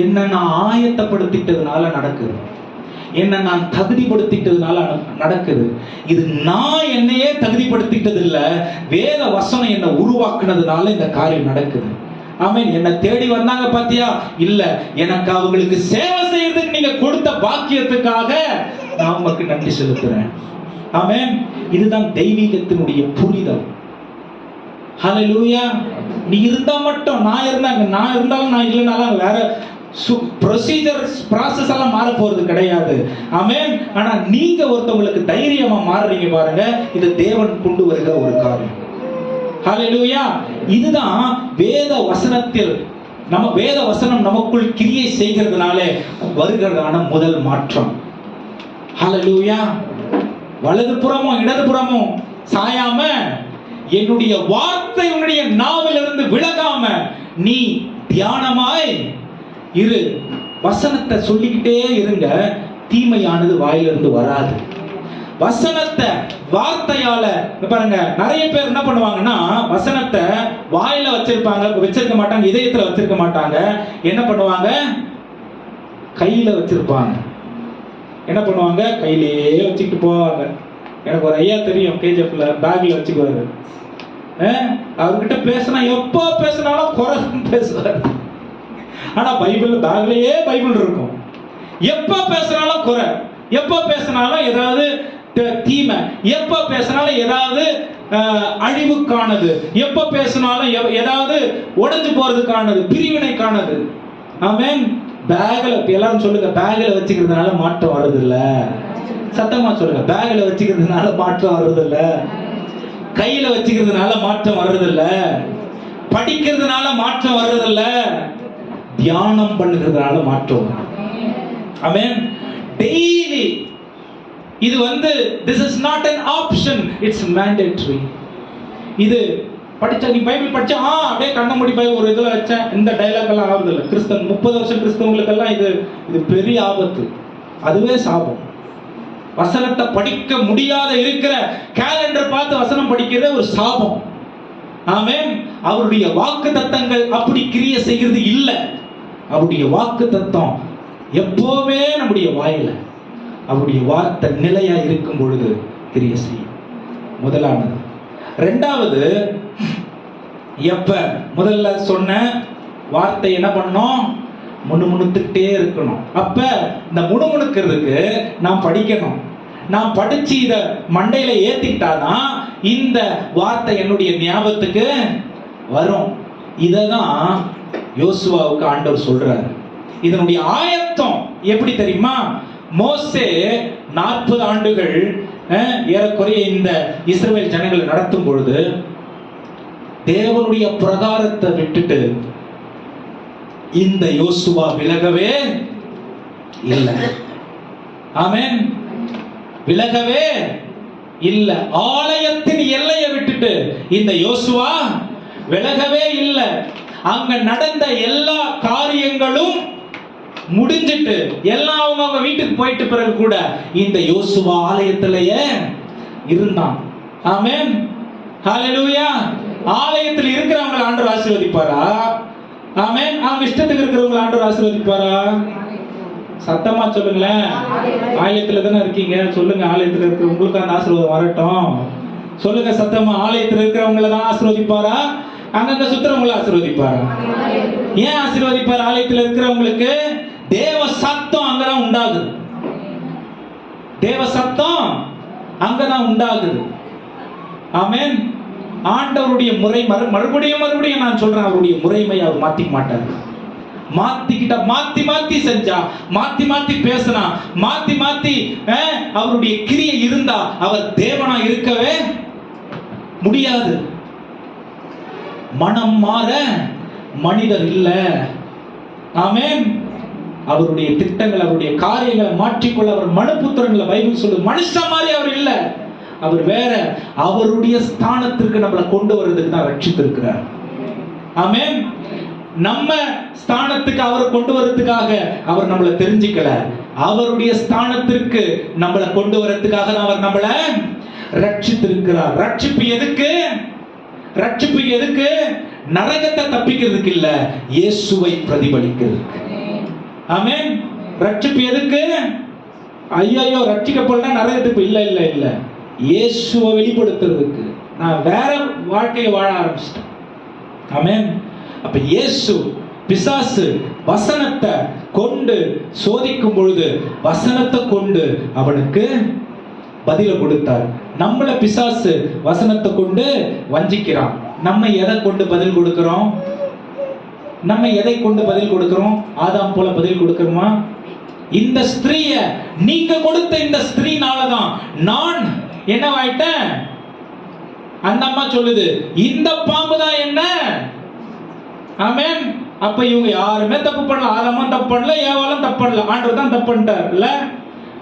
A: என்ன நான் ஆயத்தப்படுத்திட்டதுனால நடக்குது, என்ன நான் தகுதிப்படுத்திட்டதுனால நடக்குது. இது நான் என்னையே தகுதிப்படுத்திட்டது இல்ல, வேத வசனம் என்ன உருவாக்குனதுனால இந்த காரியம் நடக்குது. ஆமென். என்ன தேடி வந்தாங்க பாத்தியா? இல்ல, எனக்கு அவங்களுக்கு சேவை செய்யறதுக்கு நீங்க கொடுத்த பாக்கியத்துக்காக நான் உங்களுக்கு நன்றி செலுத்துறேன். ஆமென். இதுதான் தெய்வீகத்தினுடைய புரிதல். ஹல்லேலூயா. நீ இருந்தா மட்டும், நான் இருந்தாலும் நான் இல்லைனாலும் வேற ப்ராசஸ் எல்லாம் மாற போறது கிடையாது. ஆமென். ஆனா நீங்க ஒருத்தவங்களுக்கு தைரியமா மாறுறீங்க பாருங்க, இது தேவன் கொண்டு வருகிற ஒரு காரியம். ஹல்லேலூயா. இதுதான் வேத வசனத்தில் வேத வசனம் நமக்குள் கிரியை செய்கிறதுனால வருகிறதான முதல் மாற்றம். ஹல்லேலூயா. வலது புறமும் இடது புறமும் சாயாம, என்னுடைய வார்த்தை உன்னுடைய நாவிலிருந்து விலகாம நீ தியானமாய் இரு. வசனத்தை சொல்லிக்கிட்டே இருங்க, தீமையானது வாயிலிருந்து வராது. வசனத்தை வார்த்தையால பாருங்க, நிறைய பேர் என்ன பண்ணுவாங்கன்னா வசனத்தை வாயில வச்சிருக்க மாட்டாங்க, இதயத்துல வச்சிருக்க மாட்டாங்க. என்ன பண்ணுவாங்க? கையில வச்சிருப்பாங்க. என்ன பண்ணுவாங்க? கையிலேயே வச்சுக்கிட்டு போவாங்க. எனக்கு ஒரு ஐயா தெரியும், கேஜிஎஃப்ல பேக்ல வச்சுக்குவாரு. அவர்கிட்ட பேசினா எப்போ பேசினாலும் குறை பேசுவார். ஆனா பைபிள் பேக்லயே பைபிள் இருக்கும். எப்ப பேசினாலும் குறை, எப்ப பேசினாலும் ஏதாவது தீமை, எப்ப பேசினாலும் ஏதாவது அழிவுக்கானது, எப்ப பேசினாலும் ஏதாவது உடைஞ்சு போறதுக்கானது, பிரிவினைக்கானது. ஆமென். பேக்ல எல்லாரும் சொல்லுங்க, பேக்ல வச்சுக்கிறதுனால மாற்றம் வருது இல்ல. சத்தமா சொல்லுங்க, பேக்ல வச்சுக்கிறதுனால மாற்றம் வருது இல்ல, கையில வச்சுக்கிறதுனால மாற்றம் வர்றது இல்ல, படிக்கிறதுனால மாற்றம் வர்றது இல்ல, தியானம் பண்ணுகிறதுனால மாற்றம். ஆமென். டெய்லி இது this is not an option, it's mandatory. இது படிச்சா, நீ பைபிள் படிச்சா அப்படியே கண்ண மூடி போய் ஒரு இதுல வச்சேன், இந்த டைலாக் எல்லாம் ஆகுது இல்லை. 30 வருஷம் கிறிஸ்தவங்களுக்கெல்லாம் இது பெரிய ஆபத்து, அதுவே சாபம். வசனத்தை படிக்க முடியாத இருக்கிற கேலண்டர் பார்த்து வசனம் படிக்கிறது ஒரு சாபம். ஆமென். அவருடைய வாக்கு தத்தங்கள் அப்படி கிரியை செய்கிறது இல்லை. அவருடைய வாக்கு தத்தம் எப்பவுமே நம்முடைய வாயில. அவருடைய வார்த்தை நிலையா இருக்கும் பொழுது கிரியை செய்யும். முதலானது. ரெண்டாவது, எப்ப முதல்ல சொன்ன வார்த்தை என்ன பண்ணணும்? முணுமுணுத்துக்கிட்டே இருக்கணும். அப்ப இந்த முணுமுணுக்கிறதுக்கு நாம் படிக்கணும். நான் படிச்சு இத மண்டையில ஏத்திக்கிட்டாதான் இந்த வார்த்தை என்னுடைய ஞாபகத்துக்கு வரும். இததான் யோசுவாவுக்கு ஆண்டவர் சொல்றாரு. இதனுடைய ஆயத்தம் எப்படி தெரியுமா? மோசே 40 ஆண்டுகள் ஏறக்குறைய இந்த இஸ்ரவேல் ஜனங்களை நடத்தும் பொழுது தேவனுடைய பிரகாரத்தை விட்டுட்டு இந்த யோசுவா விலகவே இல்லை. ஆமென். விலகவே இல்லை. ஆலயத்தின் எல்லையை விட்டுட்டு இந்த யோசுவா விலகவே இல்லை. அங்க நடந்த எல்லா காரியங்களும் முடிஞ்சிட்டு எல்லாம் அவங்க வீட்டுக்கு போயிட்டு பிறகு கூட இந்த யோசுவா ஆலயத்திலேயே இருந்தான். ஆமென். ஹல்லேலூயா. ஆலயத்தில் இருக்கிறவங்க ஆண்டவர் ஆசீர்வதிப்பாரா? ஆமென். அவங்க இஷ்டத்துக்கு இருக்கிறவங்க ஆண்டவர் ஆசீர்வதிப்பாரா? சத்தமா சொல்லுங்களேன். ஆலயத்துல தானே இருக்கீங்க, சொல்லுங்க. ஆலயத்துல இருக்கிற உங்களுக்கு அந்த ஆசீர்வாதம் வரட்டும். சொல்லுங்க சத்தமா. ஆலயத்தில் இருக்கிறவங்கள தான் ஆசீர்வதிப்பாரா? அங்கங்க சுத்துறவங்களை ஆசீர்வதிப்பாரா? ஏன் ஆசீர்வதிப்பார்? ஆலயத்தில் இருக்கிறவங்களுக்கு தேவ சத்தம் அங்கதான் உண்டாகுது. தேவ சத்தம் அங்கதான் உண்டாகுது. ஆமென். ஆண்டவருடைய முறை மறுபடியும் நான் சொல்றேன், அவருடைய முறைமை அவர் மாத்திக்க மாட்டார். மாத்திக்கிட்ட மாத்தி செஞ்சா, மாத்தி பேசினா, மாத்தி அவருடைய கிரியை இருந்தா அவர் தேவனா இருக்கவே முடியாது. மனம் மாற மனிதர் இல்ல. ஆமென். அவருடைய திட்டங்கள், அவருடைய காரியங்களை மாற்றிக்கொள்ள அவர் மனுபுத்திரன்ல பைபிள் சொல்லுது. மனுஷன் மாதிரி அவர் இல்ல. அவர் வேற. அவருடைய ஸ்தானத்திற்கு நம்மளை கொண்டு வர்றதுக்கு தான் ரட்சித்திருக்கிறார். ஆமென். நம்ம ஸ்தானத்துக்கு அவரை கொண்டு வர்றதுக்காக அவர் நம்மளை தெரிஞ்சுக்கல. அவருடைய ஸ்தானத்திற்கு நம்மளை கொண்டு வர்றதுக்காக அவர் நம்மளை ரட்சித்திருக்கிறார். ரட்சிப்பு எதுக்கு? ரட்சிப்பு எதுக்கு? நரகத்தை தப்பிக்கிறதுக்கு இல்ல, இயேசுவை பிரதிபலிக்கிறதுக்கு. ஆமென். ரட்சிப்பு எதுக்கு? ஐயோ ரட்சிக்கப்படல நரகத்துக்கு இல்ல இல்ல இல்ல, இயேசுவை வெளிப்படுத்துறதுக்கு. நான் வேற வாழ்க்கையை வாழ ஆரம்பிச்சிட்டேன். ஆமென். அப்ப இயேசு பிசாசு வசனத்தை கொண்டு சோதிக்கும் பொழுது வசனத்தை கொண்டு அவனுக்கு பதில கொடுத்தார். நம்மள பிசாசு வசனத்தை கொண்டு வஞ்சிக்கிறான். நம்ம எதை கொண்டு பதில் கொடுக்கிறோம்? நம்ம எதை கொண்டு பதில் கொடுக்கிறோம்? ஆதாம் போல பதில் கொடுக்கிறோமா? இந்த ஸ்திரீய நீங்க கொடுத்த இந்த ஸ்திரீனாலதான் நான் என்னவாயிட்டேன். அந்த அம்மா சொல்லுது, இந்த பாம்பு தான் என்ன. ஆமென். அப்ப இவங்க யாருமே தப்பு பண்ணல. ஆதாமும் தப்பு பண்ணல, ஏவாளும் தப்பு பண்ணல, ஆண்டவர் தான் தப்பு பண்ணிட்டார்ல.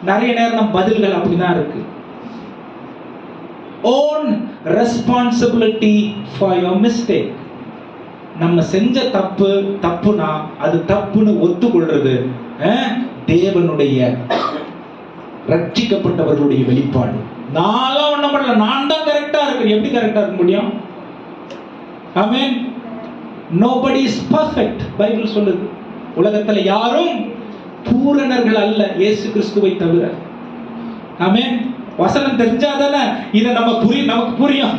A: நிறைய நேரம் பதில்கள் அப்படிதான் இருக்கு. own responsibility for your mistake. நம்ம செஞ்ச தப்பு தப்புனா அது தப்புன்னு ஒத்துக்கொள்றது தேவனுடைய ரட்சிக்கப்பட்டவர்களுடைய வெளிப்பாடு. நான்லாம் ஒண்ணும் பண்ணல, நான் தான் கரெக்டா இருக்கேன். எப்படி கரெக்டா இருக்க முடியும்? ஆமென். nobody is perfect. பைபிள் சொல்லுது. உலகத்துல யாரும் பூரணர்கள் அல்ல, இயேசு கிறிஸ்துவை தவிர. ஆமென். வசனம் தெரிஞ்சாதானே இதை நமக்கு புரியும்.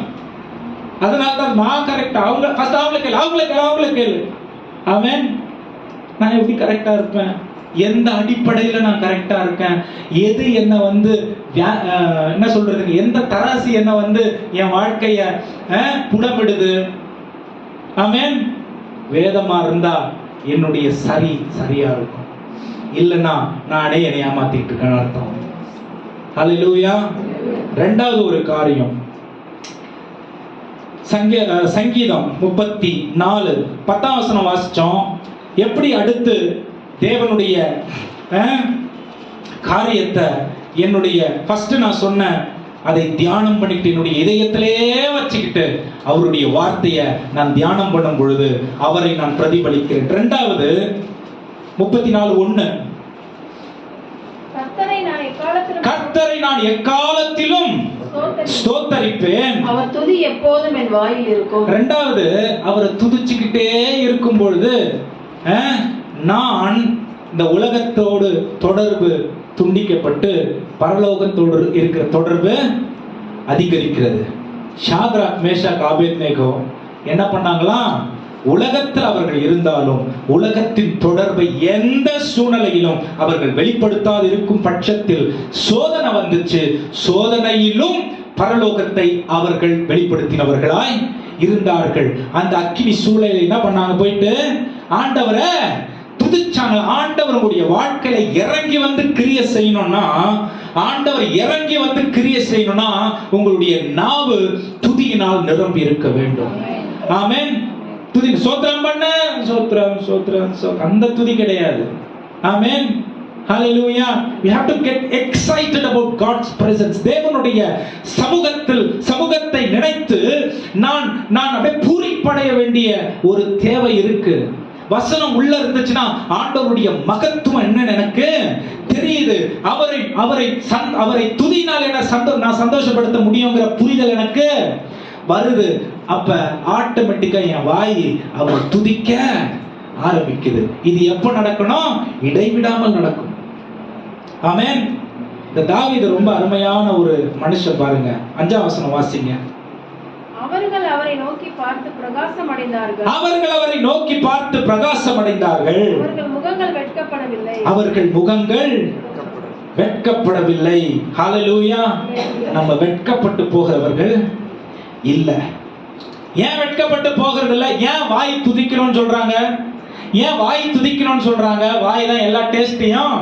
A: அதனால தான் நான் கரெக்டா, அவங்கள கேளு. ஆமென். நான் எப்படி கரெக்டா இருப்பேன்? எந்த அடிப்படையில நான் கரெக்டா இருக்கேன்? எது என்ன என்ன சொல்றதுக்கு, எந்த தராசு என்ன என் வாழ்க்கைய புடமிடுது? ஆமென். வேதமா இருந்தா என்னுடைய சரியா இருக்கும். இல்லைன்னா நானே என்னை ஏமாத்திட்டு இருக்கேன்னு அர்த்தம். ஹல்லேலூயா. ரெண்டாவது ஒரு காரியம், சங்கீதம் 34 10ஆம் வசனம் வாசிச்சோம். எப்படி அடுத்து தேவனுடைய காரியத்தை என்னுடைய ஃபர்ஸ்ட் நான் சொன்ன அதை தியானம் பண்ணிட்டு என்னுடைய இதயத்திலே வச்சுக்கிட்டு அவருடைய வார்த்தையை நான் தியானம் பண்ணும் பொழுது அவரை நான் பிரதிபலிக்கிறேன். ரெண்டாவது 34:1 கர்த்தரை நான் எக்காலத்திலும் ஸ்தோத்தரிப்பேன்,
D: அவர் துதி எப்போதும் என் வாயில் இருக்கும்.
A: ரெண்டாவது அவரை துதிச்சுக்கிட்டே இருக்கும் பொழுது நான் இந்த உலகத்தோடு தொடர்பு துண்டிக்கப்பட்டு பரலோகத்தோடு இருக்கிற தொடர்பு அதிகரிக்கிறது. ஷாத்ராக், மேஷாக், ஆபேத்நேகோ என்ன பண்ணாங்களாம்? உலகத்தில் அவர்கள் இருந்தாலும் உலகத்தின் தொடர்பை எந்த சூழ்நிலையிலும் அவர்கள் வெளிப்படுத்தாது இருக்கும் பட்சத்தில் சோதனை வந்துச்சு. சோதனையிலும் பரலோகத்தை அவர்கள் வெளிப்படுத்தினவர்களாய் இருந்தார்கள். அந்த அக்கினி சூழலில் என்ன பண்ணாங்க? போயிட்டு ஆண்டவரை துதிச்சாங்க. ஆண்டவருடைய வாழ்க்கையில இறங்கி வந்து கிரியை செய்யணும்னா, ஆண்டவர் இறங்கி வந்து கிரியை செய்யணும்னா உங்களுடைய நாவு துதியினால் நிரம்பி இருக்க வேண்டும். ஆமென். துதி, சோத்திரம் பண்ண, சோத்திரம் சோத்திரம், அந்த துதி கிடையாது. ஆமென். Hallelujah. We have to get excited about God's presence. தேவனுடைய சமூகத்தை நினைத்து நான் அப்படியே பூரிப்படைய வேண்டிய ஒரு தேவை இருக்கு. வசனம் உள்ள இருந்துச்சுன்னா ஆண்டவருடைய மகத்துவம் என்னன்னு எனக்கு தெரியுது. அவரை துதினால் நான் சந்தோஷப்படுத்த முடியுங்கிற புரிதல் எனக்கு வருது. அப்ப ஆட்டோமேட்டிக்கா என் வாய் அவர் துதிக்க ஆரம்பிக்குது. இது எப்ப நடக்கணும்? இடைவிடாமல் நடக்கும். ஆமென். இந்த தாவீது ரொம்ப அருமையான ஒரு மனுஷன் பாருங்க. 5ஆம் வசனம் வாசிங்க.
D: அவர்கள் அவரை நோக்கி பார்த்து பிரகாசம் அடைந்தார்கள்.
A: அவர்கள் அவரை நோக்கி பார்த்து பிரகாசம் அடைந்தார்கள்.
D: அவர்கள் முகங்கள் வெட்கப்படவில்லை.
A: அவர்கள் முகங்கள் வெட்கப்படவில்லை. ஹalleluya. நம்ம வெட்கப்பட்டு போகிறவர்கள் இல்ல. ஏன் வெட்கப்பட்டு போகிறது இல்ல? ஏன் வாய் துதிக்கணும்னு சொல்றாங்க? ஏன் வாய் துதிக்கணும்னு சொல்றாங்க? வாய் தான் எல்லா டேஸ்டையும்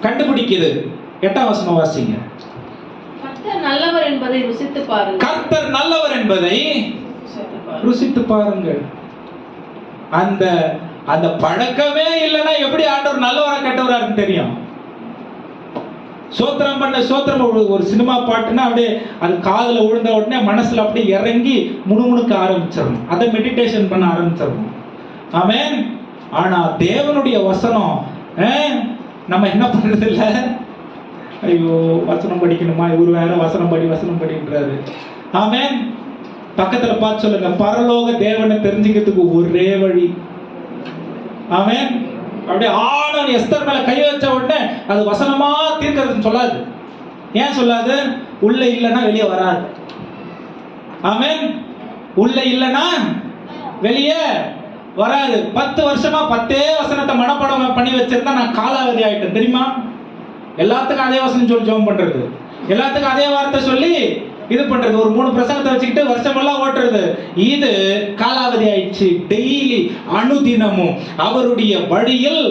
A: கண்டுபிடிக்குது. 8ஆம் வசனம் வாசிங்க.
D: கர்த்தர் நல்லவர் என்பதை ருசித்து பாருங்கள்.
A: கர்த்தர் நல்லவர் என்பதை ருசித்து பாருங்கள். அந்த பழக்கமே இல்லைன்னா எப்படி ஆண்டவர் நல்லவரா கெட்டவரா தெரியும்? சோத்திரம் பண்ண சோத்திரம் ஒரு சினிமா பாட்டுன்னா அப்படியே அது காதுல விழுந்த உடனே மனசுல அப்படியே இறங்கி முணுமுணுக்க ஆரம்பிச்சிடணும். அதை மெடிடேஷன் பண்ண ஆரம்பிச்சிடணும். ஆமென். ஆனா தேவனுடைய வசனம் நம்ம என்ன பண்றது இல்ல? ஐயோ, வசனம் படிக்கணுமா, இவரு வேற வசனம் படின்றாரு. ஆமென். பக்கத்துல பார்த்து சொல்லுங்க, பரலோக தேவனை தெரிஞ்சுக்கிறதுக்கு ஒரே வழி. ஆமென். அப்படியே ஆணவன் எஸ்தர் மேல கை வச்ச உடனே அது வசனமா தீர்க்கிறதுன்னு சொல்லாது. ஏன் சொல்லாது? உள்ள இல்லைன்னா வெளியே வராது. ஆமென். உள்ள இல்லைன்னா வெளியே வராது. 10 வருஷமா 10 வசனத்தை மனப்பாடம் பண்ணி வச்சிருந்தா நான் காலாவதி ஆயிட்டேன் தெரியுமா? எல்லாத்துக்கும் அதே வசனம் சொல்லி ஜெபம் பண்றது, எல்லாத்துக்கும் அதே வார்த்தை சொல்லி இது பண்றது, ஒரு 3 பிரசங்கத்தை வச்சுக்கிட்டு வருஷமெல்லாம் ஓட்டுறது, இது காலாவதி ஆயிடுச்சு. டெய்லி அனுதினமும் அவருடைய வழியில்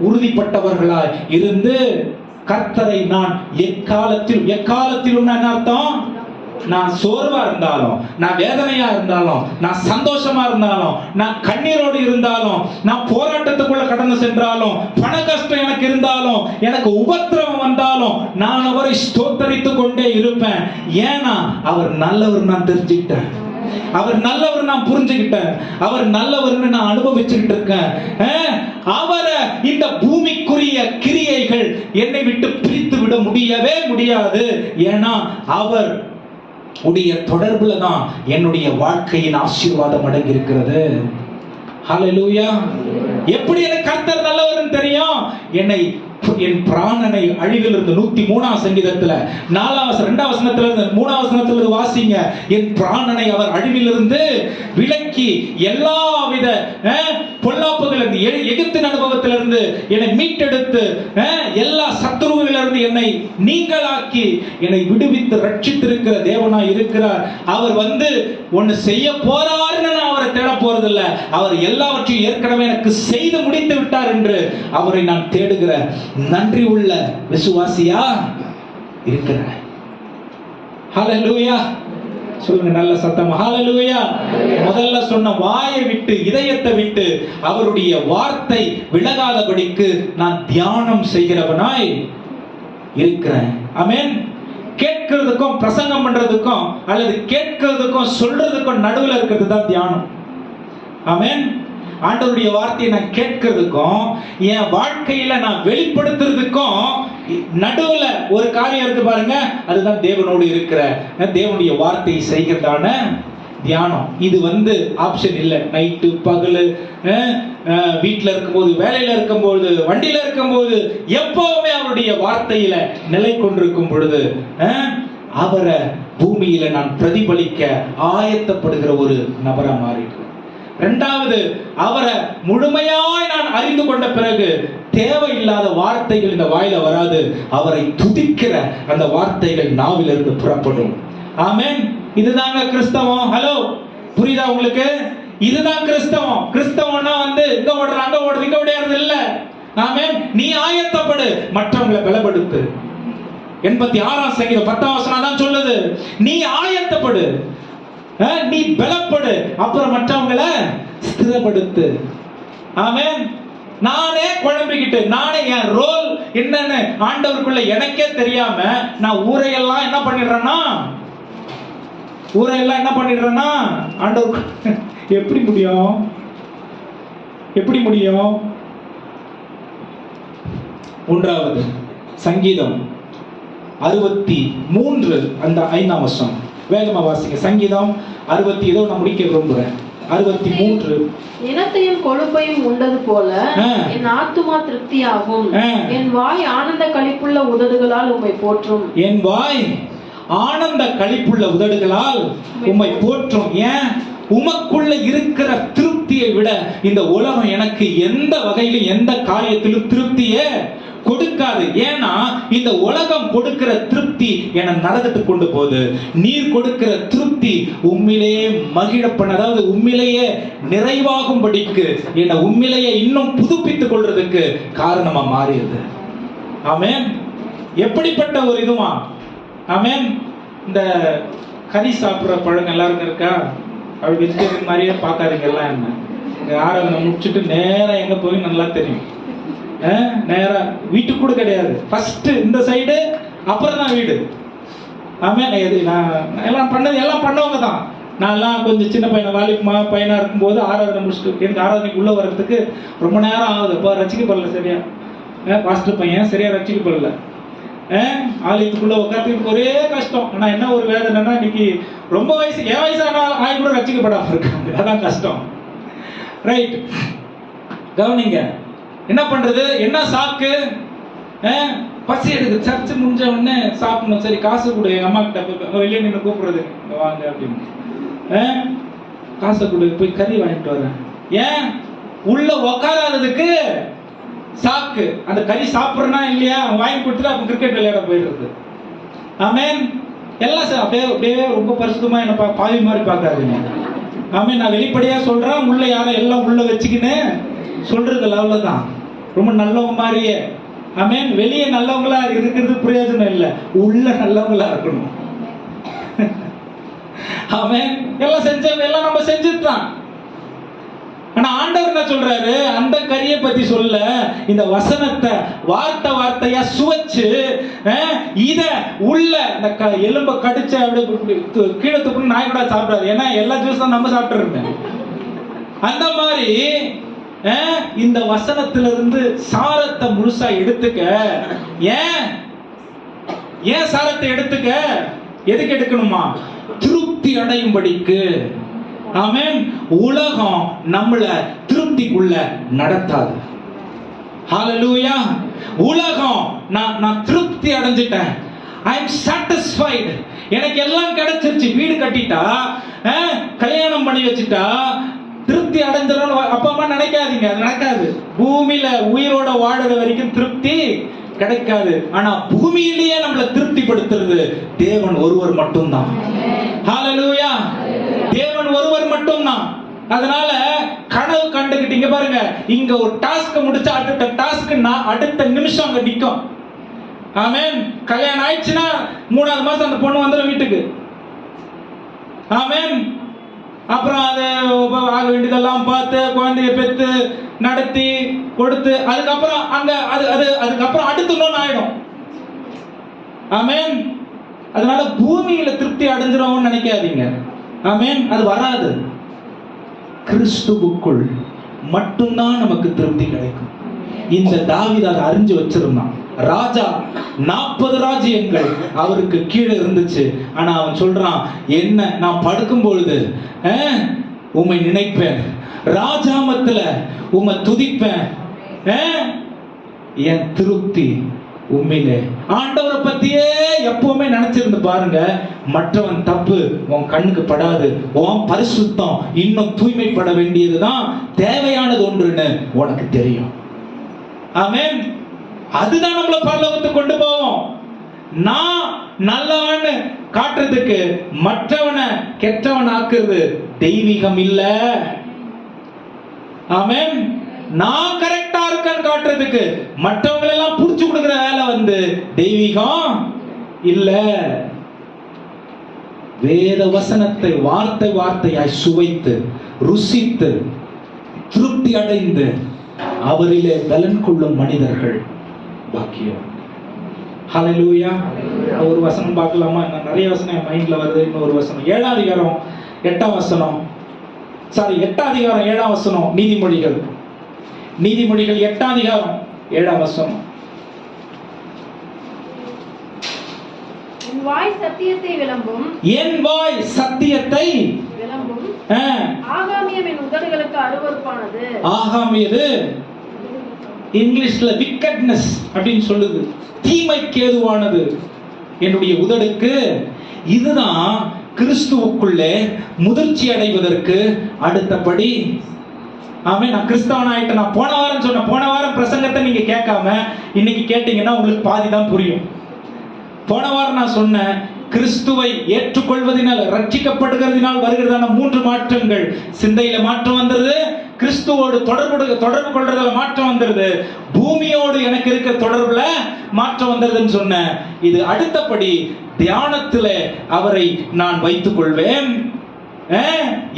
A: உறுதிப்பட்டவர்களாய் இருந்து கர்த்தரை நான் எக்காலத்திலும் என்ன அர்த்தம்? நான் சோர்வா இருந்தாலும், நான் வேதனையா இருந்தாலும், நான் சந்தோஷமா இருந்தாலும், நான் கண்ணீரோடு இருந்தாலும், நான் போராட்டத்துக்குள்ள கடந்து சென்றாலும், பண கஷ்டம் எனக்கு இருந்தாலும், எனக்கு உபத்திரவம் வந்தாலும் நான் அவரை ஸ்தோத்தரித்துக் கொண்டே இருப்பேன். ஏன்னா அவர் நல்லவர் நான் தெரிஞ்சுக்கிட்டேன், அவர் நல்லவர் நான் புரிஞ்சுக்கிட்டேன், அவர் நல்லவர்னு நான் அனுபவிச்சுக்கிட்டு இருக்கேன். அவரை இந்த பூமிக்குரிய கிரியைகள் என்னை விட்டு பிரித்து விட முடியவே முடியாது. ஏன்னா அவர் உடைய தொடர்புல தான் என்னுடைய வாழ்க்கையின் ஆசீர்வாதம் அடங்கி இருக்கிறது. ஹalleluya. எப்படி எனக்கு கர்த்தர் நல்லவர்னு தெரியும்? என் பிராணனை அழிவிலிருந்து 103ஆம் சங்கீதத்துல 2ஆம் வசனத்துல இருந்து 3ஆம் வசனத்துல இருந்து வாசிங்க. என் பிராணனை அவர் அழிவிலிருந்து விலக்கி எல்லாவித பொல்லாப்புகளிலிருந்து, எகிப்தின் அனுபவத்திலிருந்து என்னை மீட்டெடுத்து எல்லா சத்துருவிலிருந்து என்னை நீங்களாக்கி என்னை விடுவித்து ரட்சித்திருக்கிற தேவனாய் இருக்கிறார். அவர் ஒன்னு செய்ய போறாருன்னு நான் அவரை தேட போறதில்ல. அவர் எல்லாவற்றையும் ஏற்கனவே எனக்கு செய்து முடித்து விட்டார் என்று அவரை நான் தேடுகிற நன்றி உள்ள விசுவாசியா இருக்கிறேன். ஹalleluya. சொல்லுங்க நல்ல சத்தம், ஹalleluya. முதல்ல சொன்ன வாயை விட்டு, இதயத்தை விட்டு அவருடைய வார்த்தை விலகாதபடிக்கு நான் தியானம் செய்கிறவனாய் இருக்கிறேன். ஆமென். கேட்கிறதுக்கும் பிரசங்கம் பண்றதுக்கும் அல்லது கேட்கிறதுக்கும் சொல்றதுக்கும் நடுவில் இருக்கிறது தான் தியானம். ஆமென். ஆண்டவருடைய வார்த்தையை நான் கேட்கிறதுக்கும் என் வாழ்க்கையில நான் வெளிப்படுத்துறதுக்கும் நடுவுல ஒரு காரியம் இருக்கு பாருங்க, அதுதான் தேவனோடு இருக்கிற தேவனுடைய வார்த்தையை செய்கிறதான தியானம். இது ஆப்ஷன் இல்லை. நைட்டு பகலு
C: வீட்டில் இருக்கும்போது, வேலையில இருக்கும்போது, வண்டியில இருக்கும்போது, எப்பவுமே அவருடைய வார்த்தையில நிலை கொண்டிருக்கும் பொழுது அவரை பூமியில நான் பிரதிபலிக்க ஆயத்தப்படுகிற ஒரு நபரா மாறிடுறேன். இரண்டாவது, அவரை முழுமையாய் நான் அறிந்து கொண்ட பிறகு தேவையில்லாத வார்த்தைகள் இந்த வாயில வராது. அவரை துதிக்கிற அந்த வார்த்தைகள் நாவிலிருந்து புறப்படும். ஆமென். இதுதாங்க கிறிஸ்தவம். ஹலோ, புரியுதா உங்களுக்கு? இதுதான் கிறிஸ்தவம். கிறிஸ்தவம்னா இங்க ஓடுற அங்க ஓடுறது இங்க ஓடுறது இல்ல. ஆமென். நீ ஆயத்தப்படு, மற்றவங்களை பலப்படுத்து. 86ஆம் சங்கீதம் 10ஆம் வசனம் தான் சொல்லுது, நீ ஆயத்தப்படு, நீ பலப்படு, அப்புறம் மற்றவங்களை ஸ்திரப்படுத்து. ஆமென். நானே குழம்பிக்கிட்டு, நானே என் ரோல் என்னன்னு ஆண்டவருக்குள்ள எனக்கே தெரியாம நான் ஊரையெல்லாம் என்ன பண்ணிடுறேன்னா ஆண்டவர் எப்படி முடியும்? எப்படி முடியும்? மூன்றாவது சங்கீதம் 63 அந்த 5ஆம் வசனம் வேகமா வாசிங்க. சங்கீதம் 60, ஏதோ நான் முடிக்க விரும்புறேன். 63.
D: இனத்தையும் கொழுப்பையும் உண்டது போல என் ஆத்துமா திருப்தியாகும். என் வாய் ஆனந்த களிப்புள்ள உதடுகளால் உம்மை போற்றும்.
C: என் வாய் ஆனந்த களிப்புள்ள உதடுகளால் உம்மை போற்றும். ஏன்? உமக்குள்ள இருக்கிற திருப்தியை விட இந்த உலகம் எனக்கு எந்த வகையிலும் எந்த காரியத்திலும் திருப்தியை கொடுக்காது. ஏன்னா இந்த உலகம் கொடுக்கிற திருப்தி என்னை நரகத்து கொண்டு போகுது. நீர் கொடுக்கிற திருப்தி உண்மையிலேயே மகிழப்பன, அதாவது உண்மையிலேயே நிறைவாகும்படிக்கு என்னை உண்மையிலேயே இன்னும் புதுப்பித்துக் கொள்றதுக்கு காரணமா மாறியது. ஆமென். எப்படிப்பட்ட ஒரு இதுவா? ஆமென். இந்த கறி சாப்பிட்ற பழக்கம் எல்லாருக்கும் இருக்கா? அப்படி வெஜிடேரியன் மாதிரியே பார்க்காதீங்க. எல்லாம் என்ன ஆராதனை முடிச்சுட்டு நேரம் எங்க போய் நல்லா தெரியும். நேரா வீட்டுக்கு கூட கிடையாது, ஃபர்ஸ்ட் இந்த சைடு, அப்புறம் தான் வீடு. ஆமென். நான் எல்லாம் பண்ணவங்க தான். நான் எல்லாம் கொஞ்சம் சின்ன பையனா இருக்கும்போது ஆராதனை முடிச்சுட்டு எனக்கு ஆராதனைக்கு உள்ள வர்றதுக்கு ரொம்ப நேரம் ஆகுது. இப்போ ரசிக்கப்படல சரியா, பாஸ்டர் பையன் சரியா ரசிக்கப்படல. ஆலயத்துக்குள்ள உட்காந்து ஒரே கஷ்டம். ஆனா என்ன ஒரு வேதனைன்னா, இன்னைக்கு ரொம்ப வயசு, என் வயசான ஆய் கூட ரசிக்கப்படாம இருக்காங்க. அதான் கஷ்டம். ரைட், கவனிங்க. என்ன பண்றது? என்ன சாக்கு? பசி எடுக்கு. சர்ச்சு முடிஞ்ச உடனே சாப்பிடணும். சரி, காசு கொடு. எங்க அம்மா கிட்ட வெளியே நின்று கூப்பிடுறது, வாங்க அப்படின்னு. காசை கொடு, போய் கறி வாங்கிட்டு வரேன். ஏன்? உள்ள உக்காராததுக்கு சாக்கு. அந்த கறி சாப்பிட்றனா இல்லையா வாங்கி கொடுத்துட்டு அப்ப கிரிக்கெட் விளையாட போயிடுறது. ஆமென். எல்லாம் அப்படியே ரொம்ப பரிசுத்தமா என்ன பாவி மாதிரி பார்க்காதீங்க. ஆமென். நான் வெளிப்படையா சொல்றேன், உள்ள யாரும் எல்லாம் உள்ள வச்சுக்கின்னு சொல்றது அவ்வளவுதான். ரொம்ப நல்லவங்க மாதிரியே. ஆமென். வெளியே நல்லவங்களா இருக்கிறது பிரயோஜனம் இல்லை, உள்ள நல்லவங்களா இருக்கணும். ஆமென். எல்லாம் செஞ்சவங்க எல்லாம் நம்ம செஞ்சுட்டான். ஆனா ஆண்டவர் என்ன சொல்றாரு? அந்த கரியை பத்தி சொல்ல, இந்த வசனத்தை வார்த்தையா சுவைச்சு இத உள்ள இந்த எலும்ப கடிச்ச அப்படியே கீழே துப்புன்னு நாய் கூட சாப்பிடாது. ஏன்னா எல்லா ஜூஸும் நம்ம சாப்பிட்டு இருந்தேன். அந்த மாதிரி இந்த வசனத்திலிருந்து சாரத்தை முழுசா எடுத்துக்க. ஏன் சாரத்தை எடுத்துக்க? எதுக்கு எடுக்கணுமா? திருப்தி அடையும்படிக்கு. ஆமென். உலகம் நம்மள திருப்திக்குள்ள நடத்தாது. ஹalleluya. உலகம் நான் திருப்தி அடைஞ்சிட்டேன், I am satisfied, எனக்கு எல்லாம் கிடைச்சிருச்சு, வீடு கட்டிட்டா, கல்யாணம் பண்ணி வச்சுட்டா திருப்தி அடைஞ்சிடும் அப்பா அம்மா நினைக்காதீங்க. அது நடக்காது. பூமியில உயிரோட வாடுற வரைக்கும் திருப்தி கிடைக்காது. ஆனா பூமியிலேயே நம்மளை திருப்திப்படுத்துறது தேவன் ஒருவர் மட்டும்தான். ஹalleluya. தேவன் ஒருவர் மட்டும்தான். அதனால கனவு கண்டுகிட்டீங்க பாருங்க, இங்க ஒரு டாஸ்க் முடிச்சா அடுத்த டாஸ்க் அடுத்த நிமிஷம் அங்க நிக்கும். ஆமென். கல்யாணம் ஆயிடுச்சுன்னா 3வது மாசம் அந்த பொண்ணு வந்துடும் வீட்டுக்கு. ஆமென். அப்புறம் அதை ஆக வேண்டியதெல்லாம் பார்த்து குழந்தைய பெற்று நடத்தி கொடுத்து அதுக்கப்புறம் அங்க அதுக்கப்புறம் அடுத்து இன்னொன்று ஆயிடும். ஆமென். அதனால பூமியில திருப்தி அடைஞ்சிடும் நினைக்காதீங்க. ஆமென். அது வராது. கிறிஸ்துவுக்குள் மட்டும்தான் நமக்கு திருப்தி கிடைக்கும். இந்த தாவீது அதை அறிஞ்சு வச்சிருந்தான். ராஜா 40 ராஜ்யங்கள் அவருக்கு கீழே இருந்துச்சு. ஆனா அவன் சொல்றான், என்ன நான் படுக்கும் பொழுது உம்மை நினைப்பேன், ராஜாமத்துல உம்மை துதிப்பேன். என் திருப்தி உண்மையிலே. ஆண்டவரை பத்தியே எப்பவுமே நினைச்சிருந்து பாருங்க. மற்றவன் தப்பு உன் கண்ணுக்கு படாது. உன் பரிசுத்தம் இன்னும் தூய்மைப்பட வேண்டியதுதான் தேவையானது ஒன்றுன்னு உனக்கு தெரியும். ஆமென். அதுதான் நம்மள பரலோகத்துக்கு கொண்டு போவோம். நான் நல்லவன் காட்டுறதுக்கு மற்றவனை கெட்டவன் ஆக்குறது தெய்வீகம் இல்ல. ஆமென். நான் கரெக்டா இருக்கேன்னு காட்டுறதுக்கு மற்றவங்க எல்லாம் புடிச்சு கொடுக்கிற வேலை தெய்வீகம் இல்ல. வேத வசனத்தை வார்த்தை வார்த்தையாய் சுவைத்து ருசித்து திருப்தி அடைந்து அவரிலே பலன் கொள்ளும் மனிதர்கள் பாக்கியம். ஹல்லேலூயா. ஒரு வசனம் பார்க்கலாமா? நிறைய வசனம் என் மைண்ட்ல வருது. இன்னொரு வசனம் 7ஆம் அதிகாரம் 8ஆம் வசனம். 8ஆம் அதிகாரம் 7ஆம் வசனம். நீதிமொழிகள் 8ஆம் அதிகாரம் 7ஆம் வசனம்.
D: என் வாய் சத்தியத்தை விளம்பும்.
C: என் வாய் சத்தியத்தை
D: விளம்பும். ஆகாமியம் என் உதடுகளுக்கு அருவருப்பானது.
C: ஆகாமியது இங்கிலீஷ்ல விக்கட்னஸ் அப்படின்னு சொல்லுது. தீமைக்கு ஏதுவானது என்னுடைய உதடுக்கு. இதுதான் கிறிஸ்துவுக்குள்ளே முதிர்ச்சி அடைவதற்கு அடுத்தபடி. ஆமே. நான் கிறிஸ்தவன் ஆயிட்டேன். நான் போன வாரம் சொன்ன, போன வாரம் பிரசங்கத்தை நீங்க கேட்காம இன்னைக்கு கேட்டீங்கன்னா உங்களுக்கு பாதி தான் புரியும். போன வாரம் நான் சொன்னேன், கிறிஸ்துவை ஏற்றுக்கொள்வதனால் ரட்சிக்கப்படுகிறதினால் வருகிறதான 3 மாற்றங்கள். சிந்தையில மாற்றம் வந்துருது, கிறிஸ்துவோடு தொடர்பு கொள்றதுல மாற்றம் வந்துருது, பூமியோடு எனக்கு இருக்க தொடர்புல மாற்றம் வந்துருதுன்னு சொன்னேன். இது அடுத்தபடி தியானத்துல அவரை நான் வைத்துக் கொள்வேன்.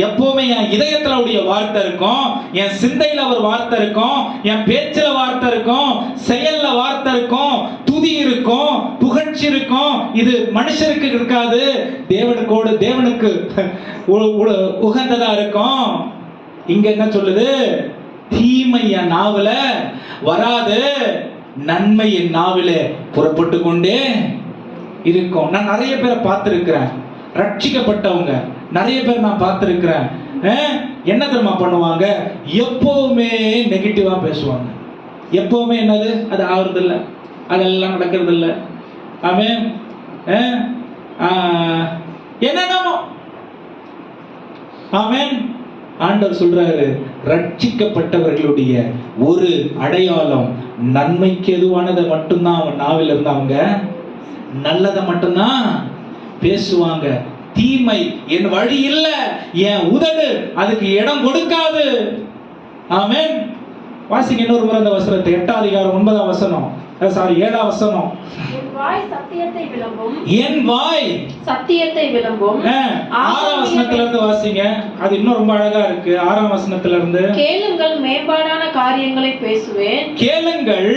C: எப்பவுமே என் இதயத்துல அவருடைய வார்த்தை இருக்கும், என் சிந்தையில அவர் வார்த்தை இருக்கும், என் பேச்சுல வார்த்தை இருக்கும், செயல்ல வார்த்தை இருக்கும், துதி இருக்கும், புகழ்ச்சி இருக்கும். இது மனுஷருக்கு இருக்காது, தேவனுக்கு உகந்ததா இருக்கும். இங்க என்ன சொல்லுது? தீமை என் நாவில வராது, நன்மை என் நாவில புறப்பட்டு கொண்டே இருக்கும். நான் நிறைய பேரை பார்த்திருக்கிறேன், ரட்சிக்கப்பட்டவங்க நிறைய பேர் நான் பார்த்திருக்கிறேன். என்ன தெரியுமா பண்ணுவாங்க? எப்பவுமே நெகட்டிவா பேசுவாங்க. எப்பவுமே என்னது? அது ஆகுறது இல்லை, அதெல்லாம் நடக்கிறது இல்லை. ஆமென். என்னென்னமோ. ஆமென். ஆண்டவர் சொல்றாரு, ரட்சிக்கப்பட்டவர்களுடைய ஒரு அடையாளம் நன்மைக்கு எதுவானதை மட்டும்தான் அவன் நாவில் இருந்து அவங்க நல்லதை மட்டும்தான் பேசுவாங்க. தீமை என் வழி இல்ல, என் உதடு அதுக்கு இடம் கொடுக்காது. ஆமென். வாசிங்க இன்னொரு முறை அந்த வசனத்தை. 8ஆம் அதிகாரம் 9ஆம் வசனம். 7ஆம் வசனம்.
D: என் வாய் சத்தியத்தை விளம்பும்.
C: என் வாய்
D: சத்தியத்தை விளம்பும்.
C: 6ஆம் வசனத்துல இருந்து வாசிங்க. அது இன்னும் ரொம்ப அழகா இருக்கு. 6ஆம் வசனத்துல இருந்து.
D: கேளுங்கள், மேம்பாடான காரியங்களை பேசுவேன்.
C: கேளுங்கள்,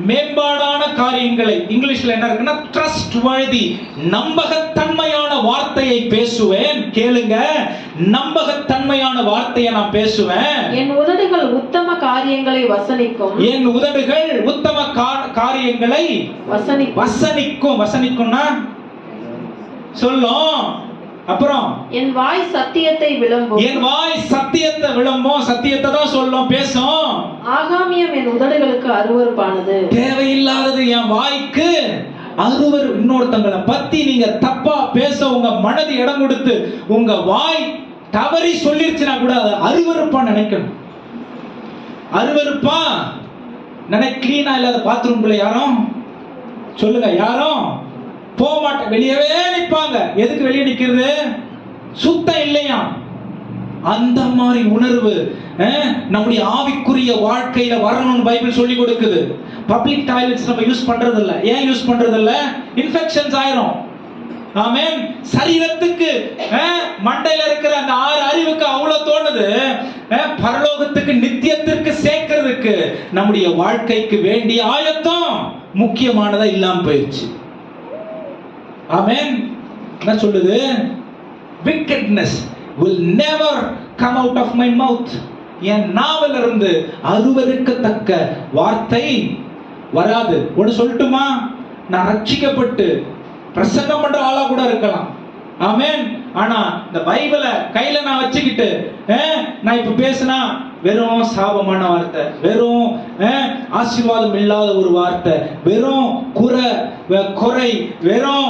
C: மேம்பாடான காரியங்களை. இங்கிலீஷ்ல என்ன இருக்குன்னா ட்ரஸ்ட்வர்தி, நம்பகத்தன்மையான வார்த்தையை பேசுவேன். கேளுங்க, நம்பகத்தன்மையான வார்த்தையை நான் பேசுவேன்.
D: என் உதடுகள் உத்தம காரியங்களை வசனிக்கும்.
C: என் உதடுகள் உத்தம காரியங்களை வசனிக்கும். வசனிக்கும்னா சொல்லும். அப்புறம்
D: என் வாய் சத்தியத்தை விளம்பும்.
C: என் வாய் சத்தியத்தை விளம்பும். சத்தியத்தை தான் சொல்லும், பேசும்.
D: ஆகாமியம் என் உதடுகளுக்கு அருவருப்பானது.
C: தேவையில்லாதது என் வாய்க்கு அருவர். இன்னொருத்தங்களை பத்தி நீங்க தப்பா பேச உங்க மனது இடம் கொடுத்து உங்க வாய் தவறி சொல்லிருச்சுன்னா கூட அதை அருவருப்பா நினைக்கணும். அருவருப்பா கிளீனா இல்லாத பாத்ரூம்குள்ள யாரும் சொல்லுங்க, யாரும் போக மாட்டேன், வெளியவே நிற்பாங்க. எதுக்கு வெளியே நிக்கிறது? சுத்தம் இல்லையா? அந்த மாதிரி உணர்வு நம்முடைய ஆவிக்குரிய வாழ்க்கையில வரணும்னு பைபிள் சொல்லி கொடுக்குது. பப்ளிக் டாய்லெட்ஸ் நம்ம யூஸ் பண்றது இல்ல. ஏன் யூஸ் பண்றது இல்ல? இன்ஃபெக்ஷன்ஸ் ஆயிரும். ஆமென். சரீரத்துக்கு மண்டையில இருக்கிற அந்த 6 அறிவுக்கு அவ்வளவு தோணுது, பரலோகத்துக்கு நித்தியத்திற்கு சேர்க்கிறதுக்கு நம்முடைய வாழ்க்கைக்கு வேண்டிய ஆயத்தம் முக்கியமானதா இல்லாம போயிடுச்சு. ஆமென். என்ன சொல்லுது? wickedness will never come out of my mouth. என் நாவில் இருந்து அருவருக்கத்தக்க வார்த்தை வராது. ஒன்னு சொல்லட்டுமா? நான் ரட்சிக்கப்பட்டு பிரசங்கம் பண்ற ஆளா கூட இருக்கலாம்.
A: ஆமென். ஆனா இந்த பைபிளை கையில நான் வச்சுக்கிட்டு நான் இப்ப பேசினா வெறும் சாபமான வார்த்தை, வெறும் ஆசீர்வாதம் இல்லாத ஒரு வார்த்தை, வெறும் குறை, வெறும்